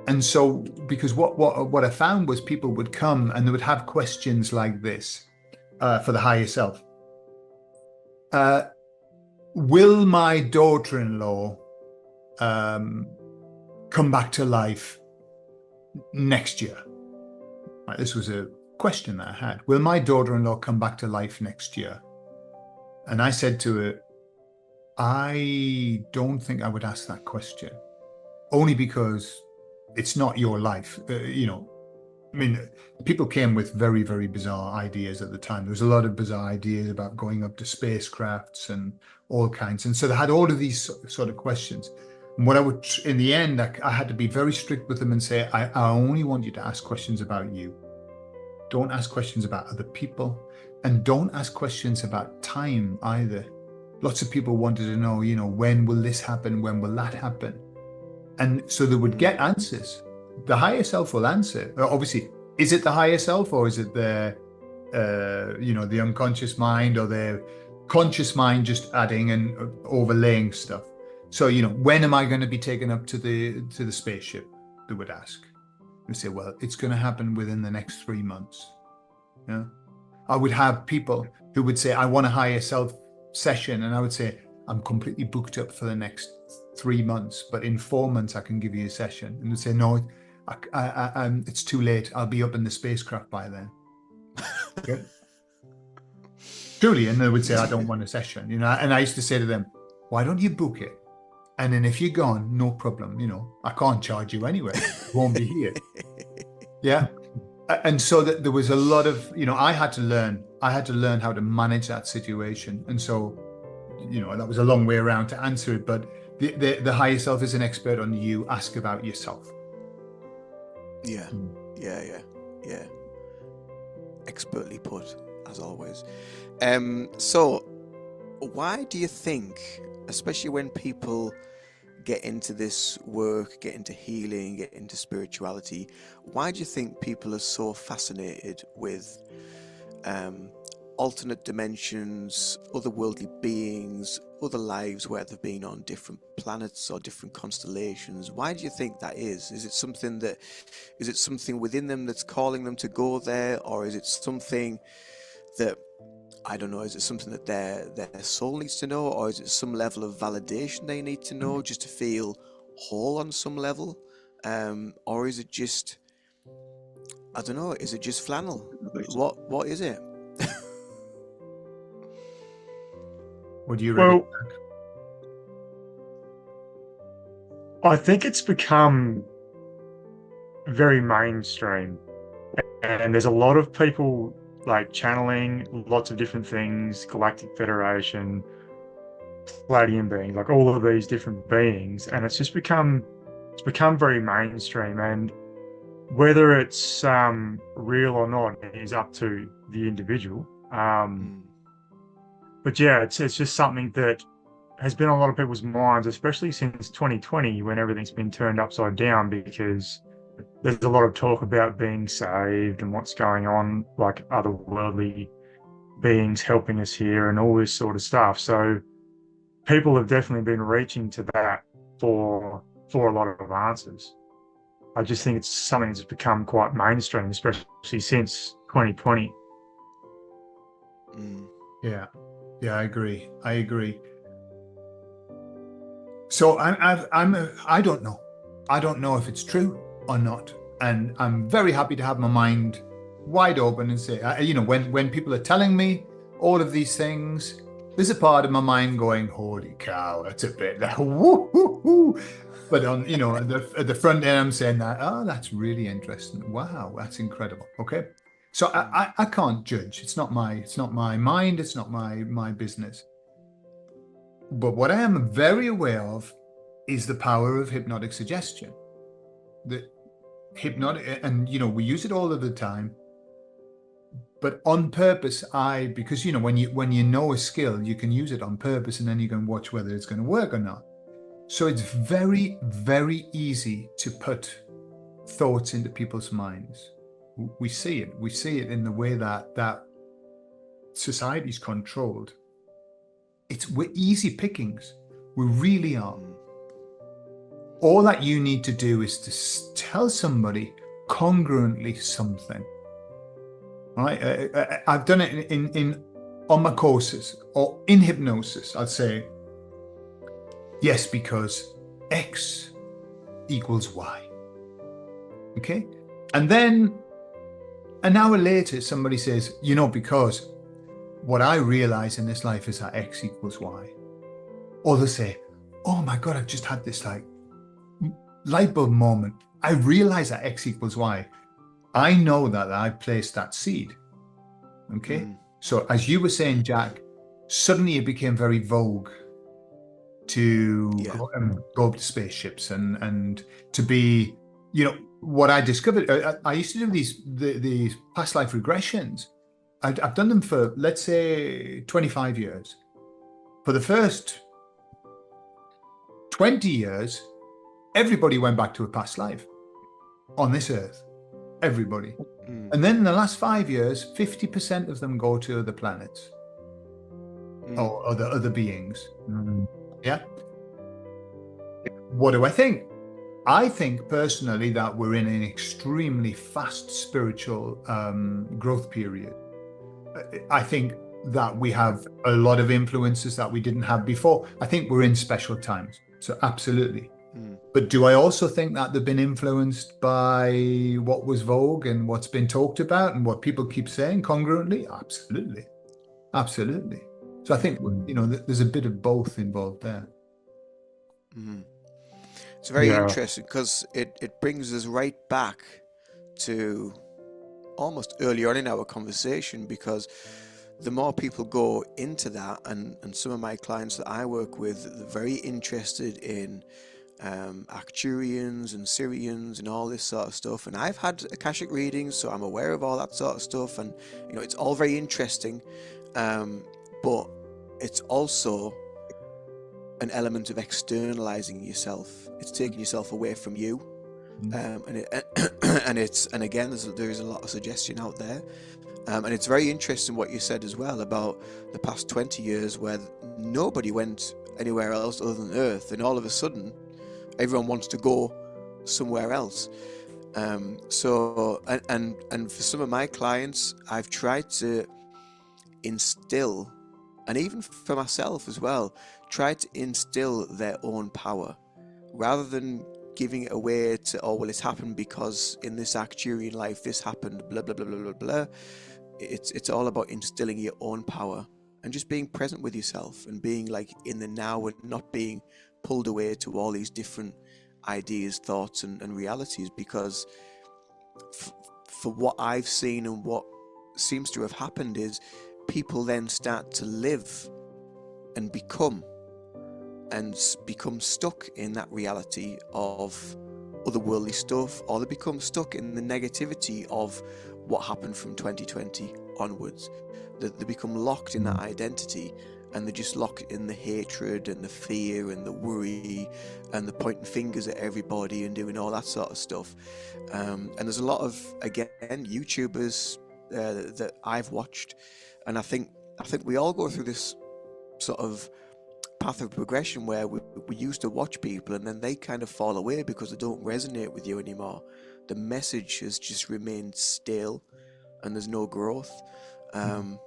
Speaker 1: And so, because what I found was people would come and they would have questions like this for the higher self. Will my daughter-in-law come back to life next year? Right, this was a question that I had. Will my daughter-in-law come back to life next year? And I said to her, I don't think I would ask that question, only because it's not your life. You know, I mean, people came with very, very bizarre ideas at the time. There was a lot of bizarre ideas about going up to spacecrafts and all kinds. And so they had all of these sort of questions. And what I would, in the end, I had to be very strict with them and say, I only want you to ask questions about you. Don't ask questions about other people, and don't ask questions about time either. Lots of people wanted to know, you know, when will this happen? When will that happen? And so they would get answers. The higher self will answer. Obviously, is it the higher self, or is it the, you know, the unconscious mind, or their conscious mind just adding and overlaying stuff. So, when am I going to be taken up to the spaceship? They would ask. They say, well, it's going to happen within the next 3 months. Yeah. I would have people who would say, I want a higher self session. And I would say, I'm completely booked up for the next 3 months, but in 4 months, I can give you a session. And they'd say, no, it's too late. I'll be up in the spacecraft by then. Okay. Truly. And they would say, I don't want a session, and I used to say to them, why don't you book it? And then if you're gone, no problem, I can't charge you anyway. It won't be here. Yeah. And so that there was a lot of, I had to learn how to manage that situation. And so, that was a long way around to answer it, but the higher self is an expert on you. Ask about yourself.
Speaker 2: Yeah. Expertly put, as always. So why do you think, especially when people get into this work, get into healing, get into spirituality, why do you think people are so fascinated with alternate dimensions, otherworldly beings, other lives where they've been on different planets or different constellations? Why do you think that is? Is it something within them that's calling them to go there, or is it something that, I don't know, is it something that their soul needs to know, or is it some level of validation they need to know just to feel whole on some level? Or is it just, I don't know, is it just flannel? What is it?
Speaker 1: What do you reckon?
Speaker 3: I think it's become very mainstream, and there's a lot of people like channeling lots of different things, Galactic Federation, Palladium beings, like all of these different beings, and it's become very mainstream. And whether it's real or not is up to the individual. But yeah, it's just something that has been on a lot of people's minds, especially since 2020, when everything's been turned upside down, because there's a lot of talk about being saved and what's going on, like otherworldly beings helping us here and all this sort of stuff. So people have definitely been reaching to that for a lot of answers. I just think it's something that's become quite mainstream, especially since 2020.
Speaker 1: Yeah, I agree. So I don't know. I don't know if it's true or not, and I'm very happy to have my mind wide open and say, when people are telling me all of these things, there's a part of my mind going, "Holy cow, that's a bit like woo." But on at the front end, I'm saying that, "Oh, that's really interesting. Wow, that's incredible." Okay, so I can't judge. It's not my mind. It's not my business. But what I am very aware of is the power of hypnotic suggestion. The hypnotic, and we use it all of the time, but on purpose. Because when you know a skill, you can use it on purpose, and then you can watch whether it's going to work or not. So it's very, very easy to put thoughts into people's minds. We see it in the way that society's controlled. We're easy pickings. We really are. All that you need to do is to tell somebody congruently something. Right? I've done it on my courses or in hypnosis. I'd say, yes, because X equals Y. Okay? And then an hour later, somebody says, because what I realize in this life is that X equals Y. Or they'll say, oh my God, I've just had this light bulb moment. I realize that X equals Y. I know that I placed that seed. Okay. So as you were saying, Jack, suddenly it became very vogue to go up to spaceships and to be, what I discovered. I used to do these past life regressions. I've done them for, let's say, 25 years. For the first 20 years, everybody went back to a past life on this earth. Everybody. And then in the last 5 years, 50% of them go to other planets. or other beings.
Speaker 3: Mm.
Speaker 1: Yeah. What do I think? I think personally that we're in an extremely fast spiritual growth period. I think that we have a lot of influences that we didn't have before. I think we're in special times. So absolutely. But do I also think that they've been influenced by what was vogue and what's been talked about and what people keep saying congruently? Absolutely. Absolutely. So I think, there's a bit of both involved there.
Speaker 2: It's very
Speaker 3: Yeah.
Speaker 2: interesting because it brings us right back to almost early on in our conversation, because the more people go into that, and some of my clients that I work with, they're very interested in Arcturians and Syrians and all this sort of stuff. And I've had Akashic readings, so I'm aware of all that sort of stuff. And, it's all very interesting. But it's also an element of externalizing yourself. It's taking yourself away from you. And again, there's a lot of suggestion out there. And it's very interesting what you said as well about the past 20 years where nobody went anywhere else other than Earth, and all of a sudden everyone wants to go somewhere else. So for some of my clients, I've tried to instill, and even for myself as well, try to instill their own power rather than giving it away to, oh well, it's happened because in this Arcturian life this happened, blah blah blah blah blah blah. It's all about instilling your own power and just being present with yourself and being like in the now and not being pulled away to all these different ideas, thoughts and realities. Because for what I've seen and what seems to have happened is people then start to live and become stuck in that reality of otherworldly stuff, or they become stuck in the negativity of what happened from 2020 onwards. They become locked in that identity, and they're just locked in the hatred and the fear and the worry and the pointing fingers at everybody and doing all that sort of stuff. And there's a lot of, again, YouTubers that I've watched, and I think we all go through this sort of path of progression where we used to watch people and then they kind of fall away because they don't resonate with you anymore. The message has just remained stale and there's no growth. And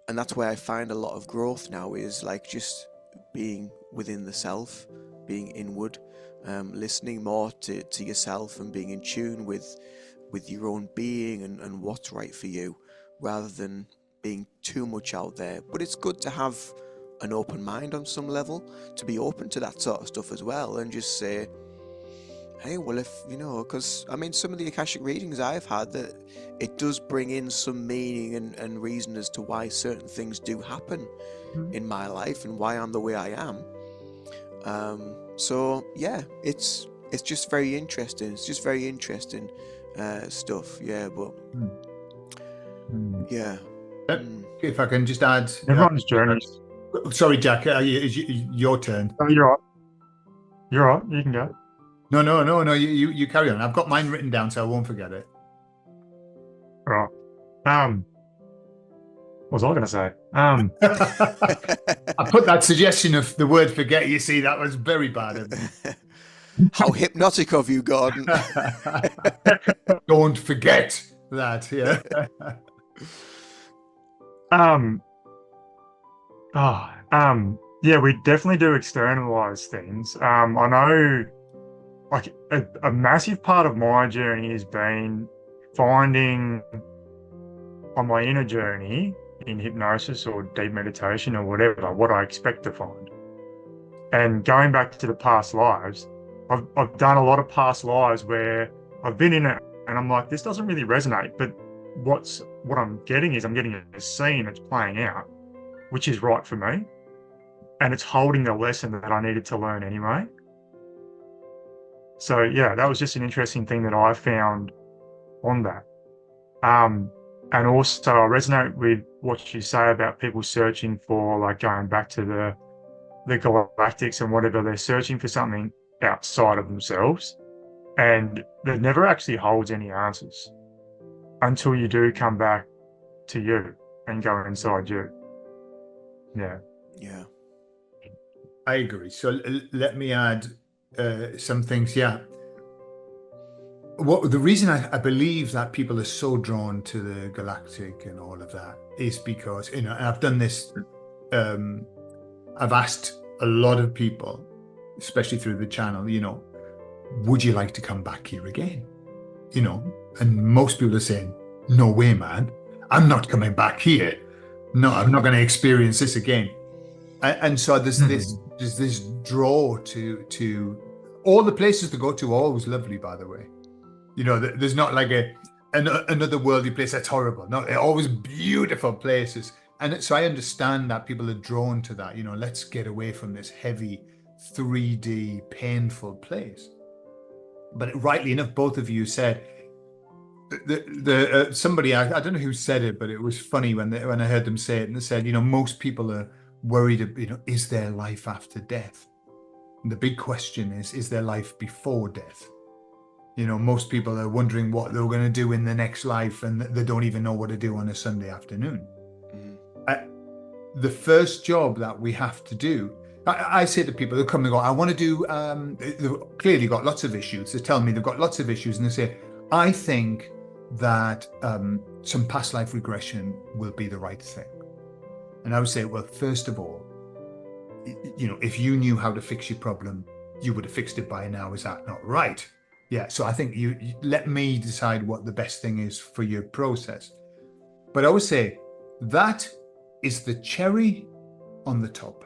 Speaker 2: that's where I find a lot of growth now is like just being within the self, being inward, listening more to yourself and being in tune with your own being and what's right for you, rather than being too much out there. But it's good to have an open mind on some level, to be open to that sort of stuff as well, and just say, hey, well, if because I mean, some of the Akashic readings I've had, that it does bring in some meaning and reason as to why certain things do happen in my life and why I'm the way I am. So yeah, it's just very interesting. It's just very interesting stuff. Yeah, but yeah.
Speaker 1: If I can just add,
Speaker 3: Everyone's journey.
Speaker 1: Sorry, Jack. It's your turn.
Speaker 3: Oh, you're right. You're right. You can go.
Speaker 1: No. You carry on. I've got mine written down, so I won't forget it.
Speaker 3: Right. What was I going to say?
Speaker 1: I put that suggestion of the word "forget." You see, that was very bad of me.
Speaker 2: How hypnotic of you, Gordon.
Speaker 1: Don't forget that. Yeah.
Speaker 3: Yeah, we definitely do externalize things. I know, like a massive part of my journey has been finding on my inner journey in hypnosis or deep meditation or whatever, what I expect to find. And going back to the past lives, I've done a lot of past lives where I've been in it and I'm like, this doesn't really resonate, but what I'm getting is I'm getting a scene that's playing out, which is right for me. And it's holding the lesson that I needed to learn anyway. So yeah, that was just an interesting thing that I found on that. And also I resonate with what you say about people searching for, like going back to the galactics and whatever, they're searching for something outside of themselves. And that never actually holds any answers until you do come back to you and go inside you. Yeah.
Speaker 2: Yeah.
Speaker 1: I agree. So let me add some things. Yeah. What the reason I believe that people are so drawn to the galactic and all of that is because, and I've done this. I've asked a lot of people, especially through the channel, would you like to come back here again? And most people are saying, no way, man. I'm not coming back here. No, I'm not going to experience this again. And so there's this draw to all the places to go to are always lovely, by the way. There's not like another worldly place that's horrible. No, they're always beautiful places. And so I understand that people are drawn to that. Let's get away from this heavy 3D painful place. But rightly enough, both of you said somebody, I don't know who said it, but it was funny when I heard them say it, and they said, most people are worried, is there life after death? And the big question is there life before death? Most people are wondering what they're going to do in the next life, and they don't even know what to do on a Sunday afternoon. The first job that we have to do, I say to people, they come and go, I want to do, they've clearly got lots of issues. They tell me they've got lots of issues, and they say, I think that some past life regression will be the right thing. And I would say, well, first of all, if you knew how to fix your problem, you would have fixed it by now. Is that not right? Yeah. So I think you let me decide what the best thing is for your process. But I would say that is the cherry on the top.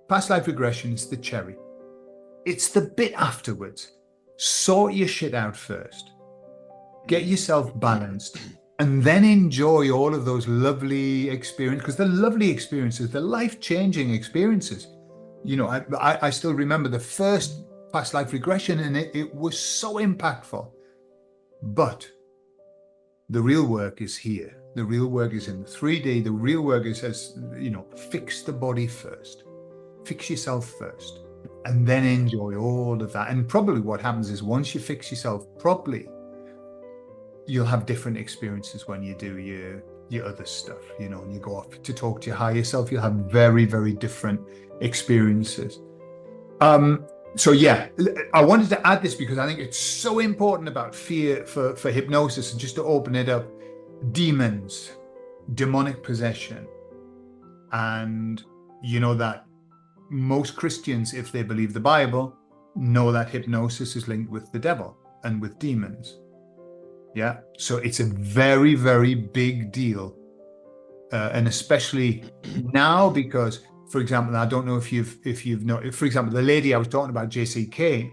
Speaker 1: Past life regression is the cherry. It's the bit afterwards. Sort your shit out first. Get yourself balanced, and then enjoy all of those lovely experiences, because they're lovely experiences, they're life-changing experiences. I still remember the first past life regression, and it was so impactful. But the real work is here. The real work is in the 3D. The real work is, fix the body first. Fix yourself first, and then enjoy all of that. And probably what happens is once you fix yourself properly, you'll have different experiences when you do your other stuff, and you go off to talk to your higher self. You'll have very, very different experiences. So yeah, I wanted to add this because I think it's so important about fear for hypnosis, and just to open it up, demons, demonic possession. And that most Christians, if they believe the Bible, know that hypnosis is linked with the devil and with demons. Yeah. So it's a very, very big deal. And especially now, because, for example, I don't know if you've known, for example, the lady I was talking about, JCK,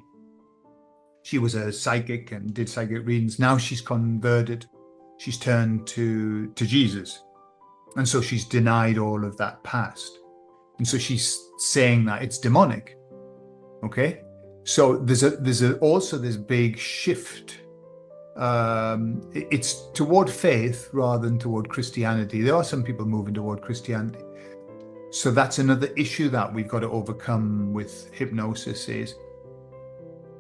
Speaker 1: she was a psychic and did psychic readings. Now she's converted. She's turned to Jesus. And so she's denied all of that past. And so she's saying that it's demonic. Okay. So there's also this big shift. It's toward faith rather than toward Christianity. There are some people moving toward Christianity. So that's another issue that we've got to overcome with hypnosis is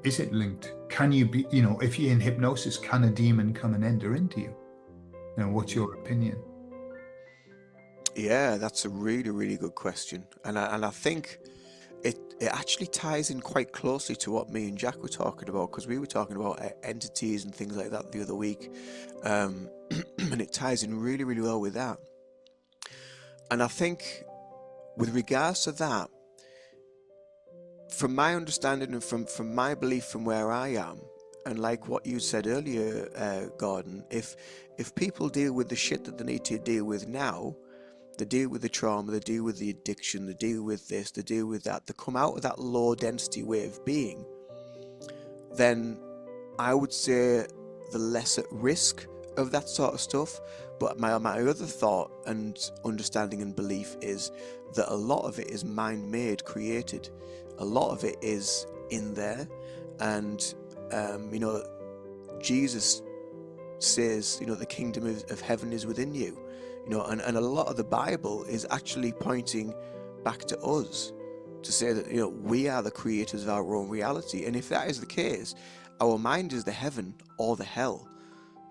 Speaker 1: it linked? Can you be, if you're in hypnosis, can a demon come and enter into you? What's your opinion?
Speaker 2: Yeah, that's a really, really good question. And I think it actually ties in quite closely to what me and Jack were talking about, because we were talking about entities and things like that the other week. And it ties in really, really well with that. And I think with regards to that, from my understanding and from my belief from where I am, and like what you said earlier, Gordon, if people deal with the shit that they need to deal with now, they deal with the trauma, they deal with the addiction, they deal with this, they deal with that, they come out of that low density way of being, then I would say the less at risk of that sort of stuff. But my other thought and understanding and belief is that a lot of it is mind-made, created. A lot of it is in there. And, Jesus says, the kingdom of heaven is within you. And a lot of the Bible is actually pointing back to us to say that, we are the creators of our own reality. And if that is the case, our mind is the heaven or the hell.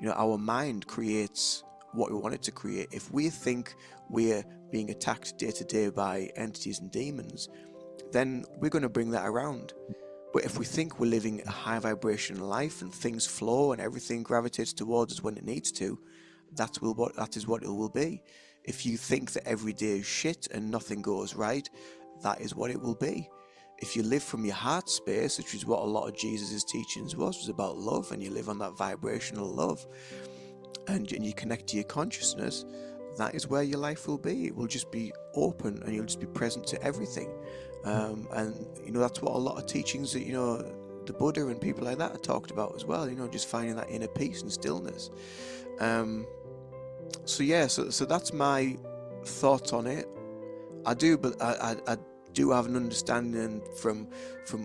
Speaker 2: Our mind creates what we want it to create. If we think we're being attacked day to day by entities and demons, then we're going to bring that around. But if we think we're living a high vibrational life and things flow and everything gravitates towards us when it needs to, that is what it will be. If you think that every day is shit and nothing goes right, that is what it will be. If you live from your heart space, which is what a lot of Jesus' teachings was about love, and you live on that vibrational love, and you connect to your consciousness, that is where your life will be. It will just be open, and you'll just be present to everything. And that's what a lot of teachings that the Buddha and people like that are talked about as well. Just finding that inner peace and stillness. So that's my thoughts on it. I do have an understanding from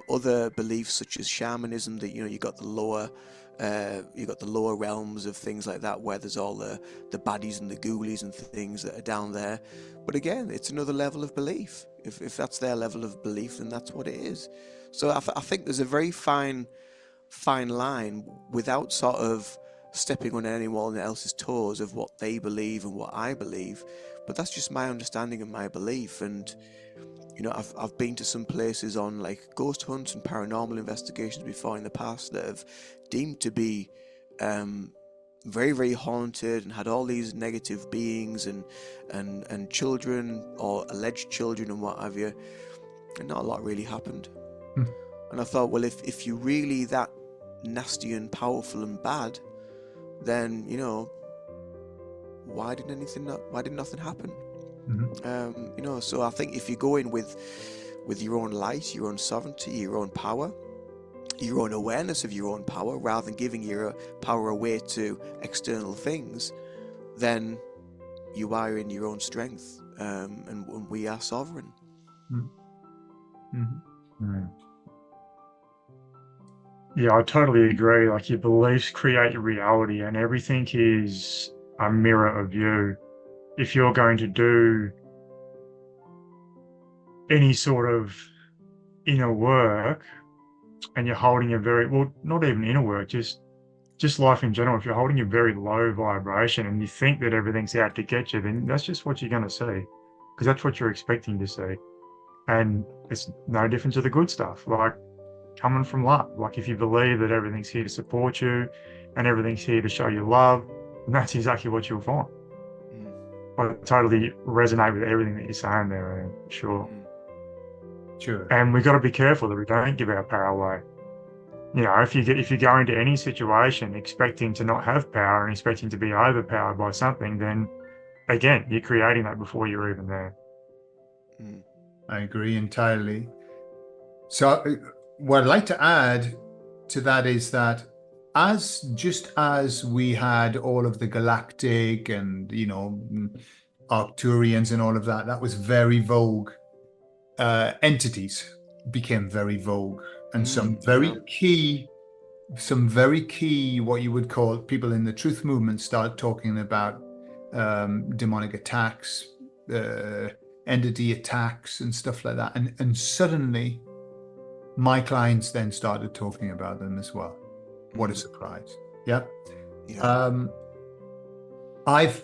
Speaker 2: other beliefs such as shamanism that you got the lower realms of things like that, where there's all the baddies and the ghoulies and things that are down there. But again, it's another level of belief. If that's their level of belief, then that's what it is. So I think there's a very fine line without sort of stepping on anyone else's toes of what they believe and what I believe. But that's just my understanding and my belief. And I've been to some places on like ghost hunts and paranormal investigations before in the past that have deemed to be very, very haunted and had all these negative beings and children or alleged children and what have you, and not a lot really happened. And I thought, well, if you're really that nasty and powerful and bad, then why did nothing happen? So I think if you go in with your own light, your own sovereignty, your own power, your own awareness of your own power, rather than giving your power away to external things, then you are in your own strength, and we are sovereign.
Speaker 3: Yeah, I totally agree. Like, your beliefs create your reality, and everything is a mirror of you. If you're going to do any sort of inner work and you're holding a very, well, not even inner work, just life in general, if you're holding a very low vibration and you think that everything's out to get you, then that's just what you're going to see, because that's what you're expecting to see. And it's no different to the good stuff, like coming from love. Like, if you believe that everything's here to support you and everything's here to show you love, and that's exactly what you'll find. I totally resonate with everything that you're saying there, Ian, sure.
Speaker 1: Sure.
Speaker 3: And we've got to be careful that we don't give our power away. If you go into any situation expecting to not have power and expecting to be overpowered by something, then again, you're creating that before you're even there.
Speaker 1: I agree entirely. So what I'd like to add to that is that just as we had all of the galactic and Arcturians and all of that was very vogue. Entities became very vogue, and some very key, what you would call people in the truth movement start talking about demonic attacks, entity attacks, and stuff like that. And suddenly, my clients then started talking about them as well. What a surprise! Yeah. I've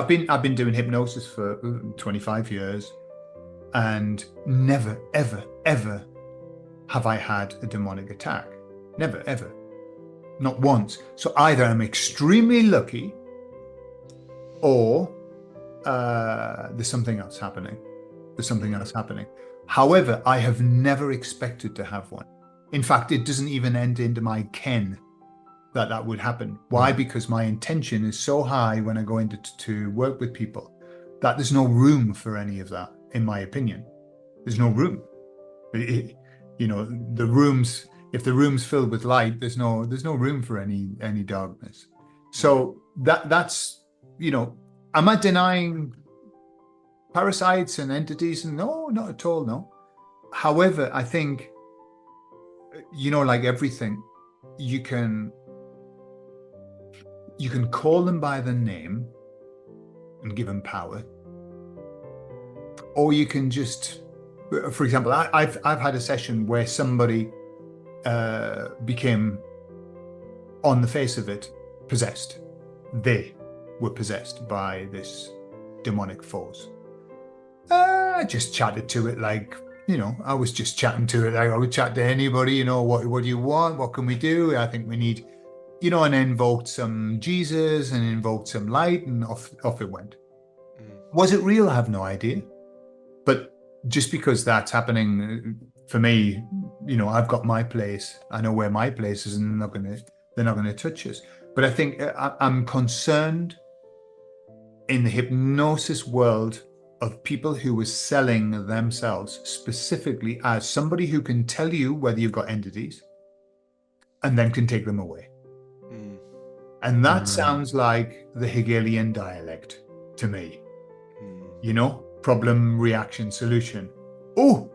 Speaker 1: been doing hypnosis for 25 years. And never, ever, ever have I had a demonic attack. Never, ever. Not once. So either I'm extremely lucky or there's something else happening. However, I have never expected to have one. In fact, it doesn't even enter into my ken that would happen. Why? Because my intention is so high when I go into to work with people that there's no room for any of that. In my opinion, there's no room. The rooms. If the room's filled with light, there's no room for any darkness. So that's am I denying parasites and entities? No, not at all. No. However, I think like everything, you can call them by the name and give them power. Or you can just, for example, I've had a session where somebody became, on the face of it, possessed. They were possessed by this demonic force. I just chatted to it like, I was just chatting to it like I would chat to anybody, what do you want? What can we do? I think we need, and invoked some Jesus and invoked some light, and off it went. Was it real? I have no idea. But just because that's happening for me, I've got my place. I know where my place is, and they're not gonna touch us. But I think I'm concerned in the hypnosis world of people who are selling themselves specifically as somebody who can tell you whether you've got entities and then can take them away. And that sounds like the Hegelian dialect to me. Problem, reaction, solution. Oh,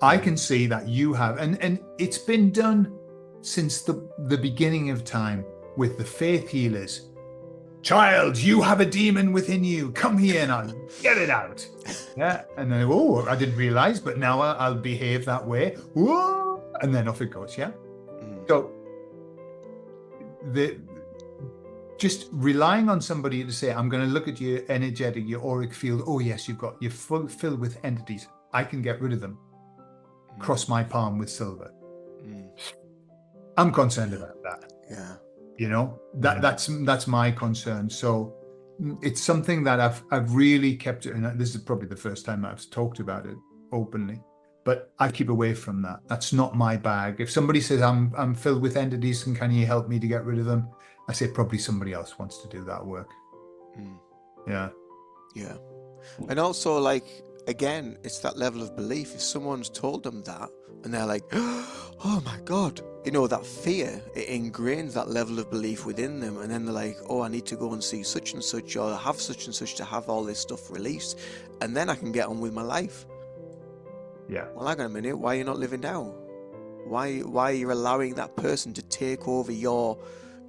Speaker 1: I can see that you have, and it's been done since the beginning of time with the faith healers. Child, you have a demon within you. Come here and I'll get it out. Yeah. And then, I didn't realize, but now I'll behave that way. Whoa! And then off it goes. Yeah. So just relying on somebody to say, I'm going to look at your energetic, your auric field. Oh yes, you're filled with entities. I can get rid of them. Cross my palm with silver. I'm concerned about that.
Speaker 2: Yeah.
Speaker 1: That's my concern. So it's something that I've really kept it, and this is probably the first time I've talked about it openly, but I keep away from that. That's not my bag. If somebody says I'm filled with entities and can you help me to get rid of them, I say probably somebody else wants to do that work. Yeah.
Speaker 2: And also, like, again, it's that level of belief. If someone's told them that and they're like, oh my God, that fear, it ingrains that level of belief within them. And then they're like, oh, I need to go and see such and such, or have such and such to have all this stuff released. And then I can get on with my life.
Speaker 1: Yeah.
Speaker 2: Well, hang on a minute. Why are you not living now? Why are you allowing that person to take over your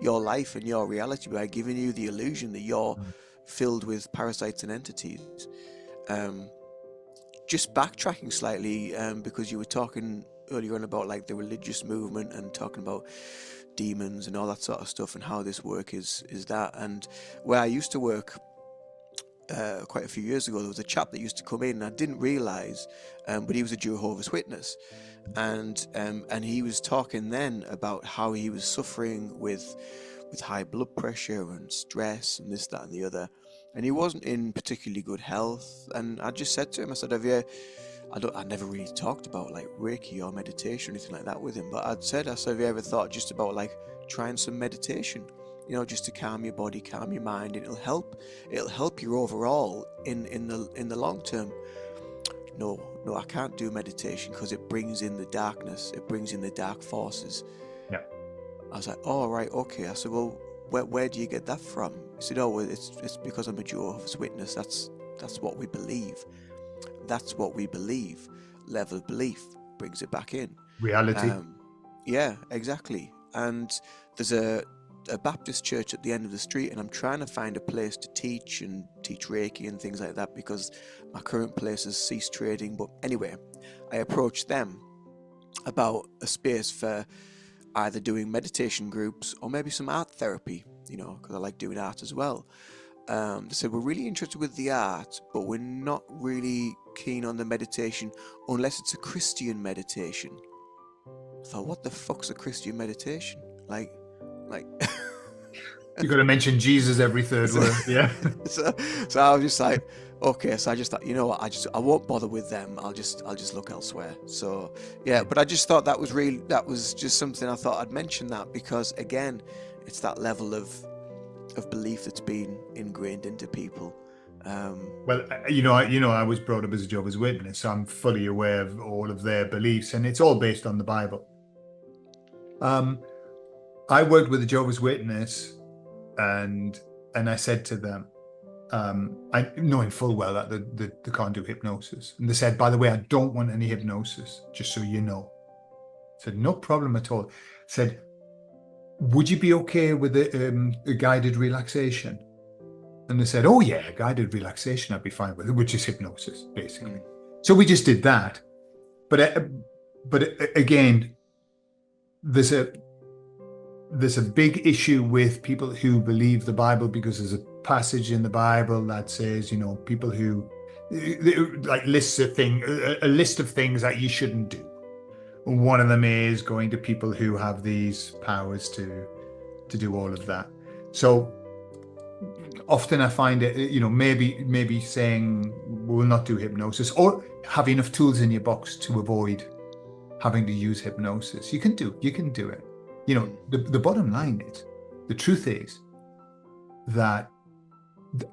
Speaker 2: life and your reality by giving you the illusion that you're filled with parasites and entities? Just backtracking slightly, because you were talking earlier on about like the religious movement and talking about demons and all that sort of stuff and how this work is that. And where I used to work quite a few years ago, there was a chap that used to come in, and I didn't realize, but he was a Jehovah's Witness, and he was talking then about how he was suffering with high blood pressure and stress and this, that, and the other. And he wasn't in particularly good health. And I just said to him, I said, I never really talked about like Reiki or meditation or anything like that with him. But I said, have you ever thought just about like trying some meditation, just to calm your body, calm your mind, and it'll help you overall in the long term. No, I can't do meditation because it brings in the darkness. It brings in the dark forces.
Speaker 1: Yeah.
Speaker 2: I was like, oh, right, okay. I said, well, where do you get that from? He said, oh, well, it's because I'm a Jehovah's Witness. That's what we believe. That's what we believe. Level of belief brings it back in.
Speaker 1: Reality.
Speaker 2: Yeah, exactly. And there's a Baptist church at the end of the street, and I'm trying to find a place to teach Reiki and things like that because my current place has ceased trading. But anyway, I approached them about a space for either doing meditation groups or maybe some art therapy, because I like doing art as well. They said, we're really interested with the art, but we're not really keen on the meditation unless it's a Christian meditation. I thought, what the fuck's a Christian meditation? Like
Speaker 1: you got to mention Jesus every third word. Yeah.
Speaker 2: So I was just like, okay. So I just thought, you know what? I won't bother with them. I'll just look elsewhere. So yeah, but I just thought that was just something I thought I'd mention that because again, it's that level of belief that's been ingrained into people.
Speaker 1: Well, I was brought up as a Jehovah's Witness, so I'm fully aware of all of their beliefs, and it's all based on the Bible. I worked with a Jehovah's Witness, and I said to them, I knowing full well that they can't do hypnosis, and they said, by the way, I don't want any hypnosis, just so you know. I said, no problem at all. I said, would you be okay with a guided relaxation? And they said, oh yeah, guided relaxation I'd be fine with it, which is hypnosis, basically. So we just did that. But again, there's a big issue with people who believe the Bible because passage in the Bible that says, people who like lists of things, a list of things that you shouldn't do. One of them is going to people who have these powers to do all of that. So often I find it, maybe saying we'll not do hypnosis, or have enough tools in your box to avoid having to use hypnosis. You can do it. The bottom line is, the truth is that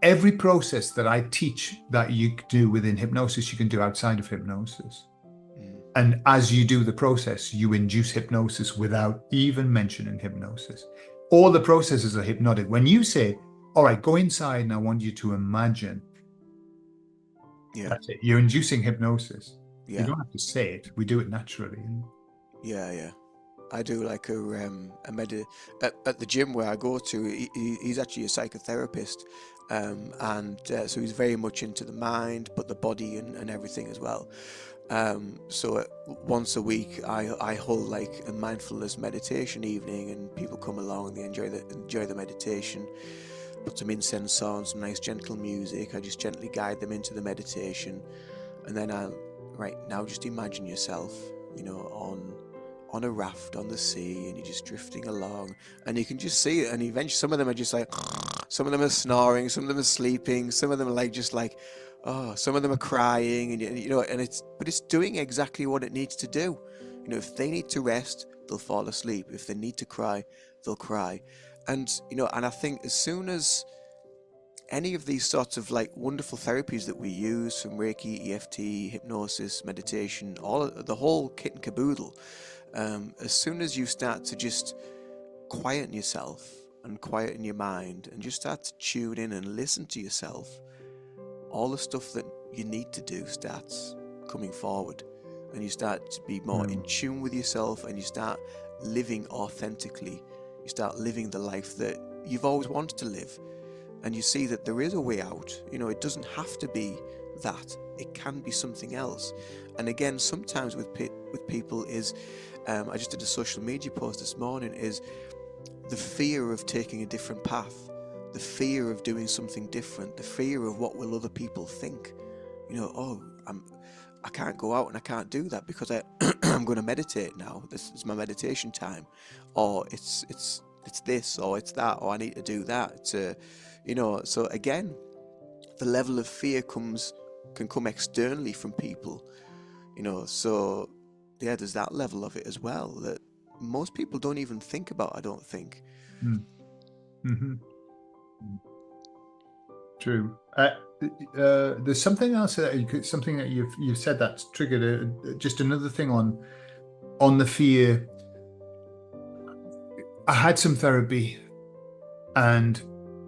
Speaker 1: every process that I teach that you do within hypnosis, you can do outside of hypnosis. And as you do the process, you induce hypnosis without even mentioning hypnosis. All the processes are hypnotic. When you say, all right, go inside and I want you to imagine, that's it. You're inducing hypnosis. You don't have to say it. We do it naturally.
Speaker 2: Yeah. I do like at the gym where I go to. He's actually a psychotherapist, so he's very much into the mind, but the body and everything as well. So once a week, I hold like a mindfulness meditation evening, and people come along and they enjoy the meditation. Put some incense on, some nice gentle music. I just gently guide them into the meditation, and then now just imagine yourself, on a raft on the sea, and you're just drifting along, and you can just see it. And eventually, some of them are just like, some of them are snoring, some of them are sleeping, some of them are some of them are crying, and it's doing exactly what it needs to do. If they need to rest, they'll fall asleep. If they need to cry, they'll cry. And and I think as soon as any of these sorts of like wonderful therapies that we use, from Reiki, EFT, hypnosis, meditation, the whole kit and caboodle, as soon as you start to just quieten yourself and quieten your mind and just start to tune in and listen to yourself, all the stuff that you need to do starts coming forward, and you start to be more in tune with yourself, and you start living authentically. You start living the life that you've always wanted to live, and you see that there is a way out. It doesn't have to be that. It can be something else. And again, sometimes with people is, I just did a social media post this morning, is the fear of taking a different path, the fear of doing something different, the fear of what will other people think. I can't go out and I can't do that because I'm going to meditate now. This is my meditation time, or it's this, or it's that, or I need to do that. So again, the level of fear can come externally from people. So yeah, there's that level of it as well that most people don't even think about, I don't think.
Speaker 1: Mm-hmm. True. There's something else something that you've said that's triggered just another thing on the fear. I had some therapy, and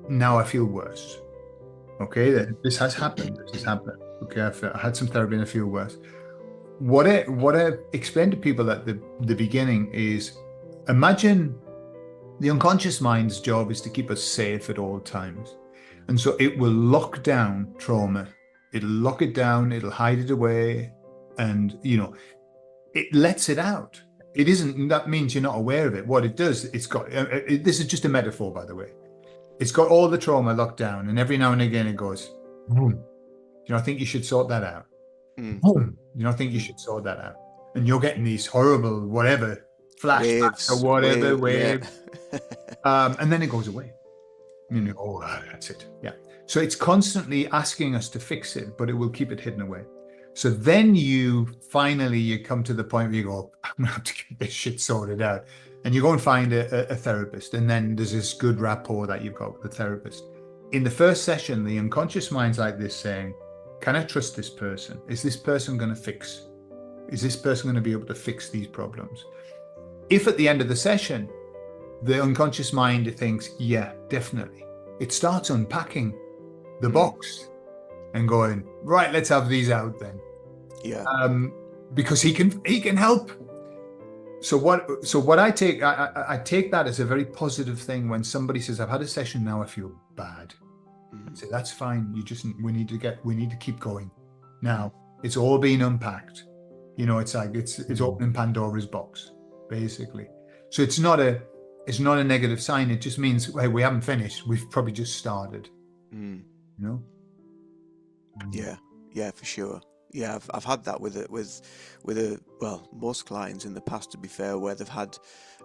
Speaker 1: now I feel worse. Okay, this has happened. Okay, I had some therapy and I feel worse. What I explained to people at the beginning is, imagine the unconscious mind's job is to keep us safe at all times. And so it will lock down trauma. It'll lock it down, it'll hide it away, and it lets it out. It isn't, that means you're not aware of it. What it does, it's got, this is just a metaphor, by the way. It's got all the trauma locked down, and every now and again it goes, boom. I think you should sort that out. Boom. I think you should sort that out. And you're getting these horrible, whatever, flashbacks or whatever, wave. Yeah. And then it goes away. That's it. Yeah. So it's constantly asking us to fix it, but it will keep it hidden away. So then you come to the point where you go, I'm going to have to get this shit sorted out. And you go and find a therapist. And then there's this good rapport that you've got with the therapist. In the first session, the unconscious mind's like this, saying, can I trust this person? Is this person going to fix? Is this person going to be able to fix these problems? If at the end of the session, the unconscious mind thinks, yeah, definitely, it starts unpacking the box and going, right, let's have these out then.
Speaker 2: Yeah.
Speaker 1: Because he can help. So what I take that as a very positive thing when somebody says, I've had a session, now I feel bad. I say, that's fine. We need to keep going. Now it's all been unpacked. It's like it's opening Pandora's box, basically. So it's not a negative sign. It just means, hey, we haven't finished. We've probably just started.
Speaker 2: Mm.
Speaker 1: You know.
Speaker 2: Yeah, for sure. Yeah, I've had that with well, most clients in the past, to be fair, where they've had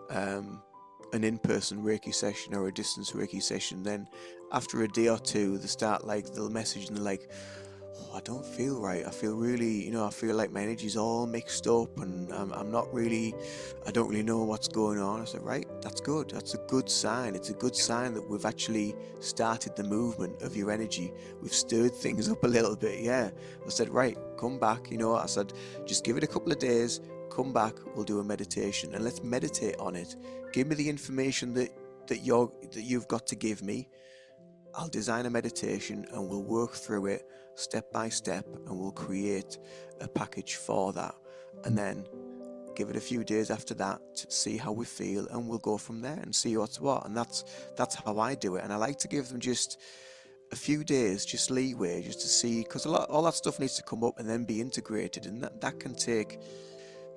Speaker 2: an in-person Reiki session or a distance Reiki session. Then after a day or two, they start like they'll message and they're like, "Oh, I don't feel right. I feel really, I feel like my energy's all mixed up, and I'm not really, I don't really know what's going on." I said, "Right, that's good. That's a good sign. It's a good sign that we've actually started the movement of your energy. We've stirred things up a little bit." Yeah. I said, "Right, come back." I said, "Just give it a couple of days. Come back. We'll do a meditation, and let's meditate on it. Give me the information that you've got to give me. I'll design a meditation and we'll work through it step by step, and we'll create a package for that. And then give it a few days after that to see how we feel, and we'll go from there and see what's what." And that's how I do it. And I like to give them just a few days, just leeway, just to see, because all that stuff needs to come up and then be integrated, and that can take.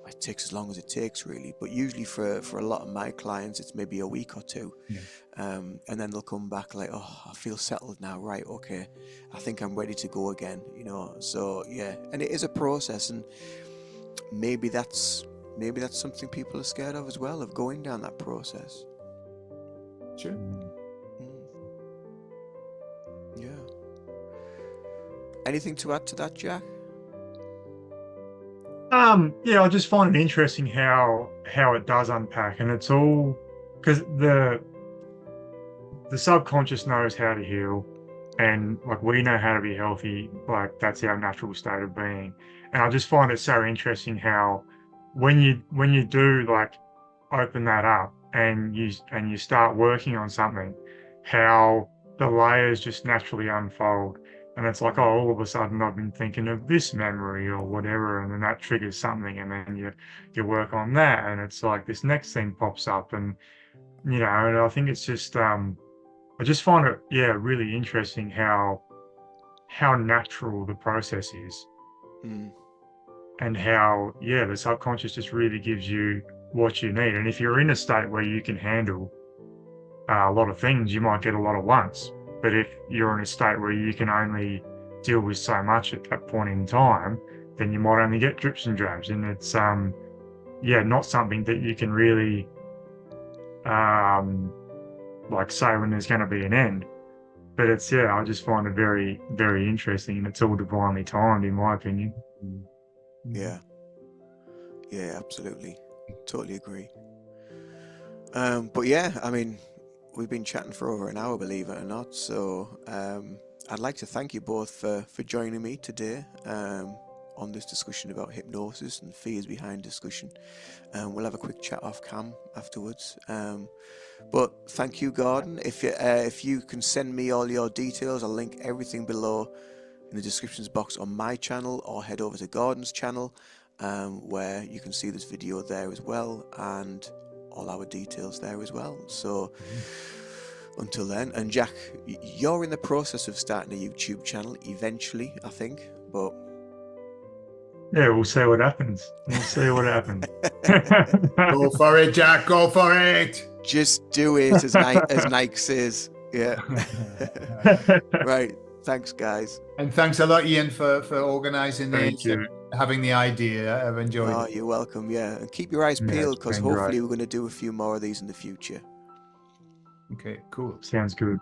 Speaker 2: It takes as long as it takes, really, but usually for a lot of my clients, it's maybe a week or two.
Speaker 1: Yeah.
Speaker 2: And then they'll come back like, "Oh, I feel settled now, right, okay, I think I'm ready to go again." So yeah, and it is a process, and maybe that's something people are scared of as well, of going down that process.
Speaker 1: Sure.
Speaker 2: Yeah. Anything to add to that, Jack?
Speaker 3: Yeah, I just find it interesting how it does unpack, and it's all because the subconscious knows how to heal, and like we know how to be healthy, like that's our natural state of being. And I just find it so interesting how when you do like open that up and you start working on something, how the layers just naturally unfold. And it's like, oh, all of a sudden I've been thinking of this memory or whatever, and then that triggers something, and then you work on that, and it's like this next thing pops up, and and I think it's just I just find it, yeah, really interesting how natural the process is,
Speaker 2: Mm.
Speaker 3: and how, yeah, the subconscious just really gives you what you need. And if you're in a state where you can handle a lot of things, you might get a lot at once. But if you're in a state where you can only deal with so much at that point in time, then you might only get drips and drabs. And it's, yeah, not something that you can really, like say when there's going to be an end. But it's, yeah, I just find it very, very interesting, and it's all divinely timed, in my opinion.
Speaker 2: Yeah. Yeah, absolutely. Totally agree. But yeah, I mean, we've been chatting for over an hour, believe it or not. So I'd like to thank you both for joining me today on this discussion about hypnosis and fears behind discussion. We'll have a quick chat off cam afterwards. But thank you, Gordon. If you can send me all your details, I'll link everything below in the descriptions box on my channel, or head over to Gordon's channel, where you can see this video there as well, and all our details there as well. So until then, and Jack, you're in the process of starting a YouTube channel eventually, I think, but
Speaker 3: Yeah, we'll see what happens. We'll see what happens.
Speaker 1: Go for it, Jack. Go for it.
Speaker 2: just do it, as Nike says. Yeah. Right. Thanks, guys.
Speaker 1: And thanks a lot, Ian, for organizing
Speaker 3: Thank
Speaker 1: this and
Speaker 3: you.
Speaker 1: having the idea. I've enjoyed
Speaker 2: Oh,
Speaker 1: it.
Speaker 2: you're welcome. Yeah, and keep your eyes
Speaker 3: Yeah,
Speaker 2: peeled,
Speaker 3: it's
Speaker 2: because
Speaker 3: been great.
Speaker 2: hopefully we're going to do a few more of these in the future.
Speaker 1: Okay, cool.
Speaker 3: Sounds good.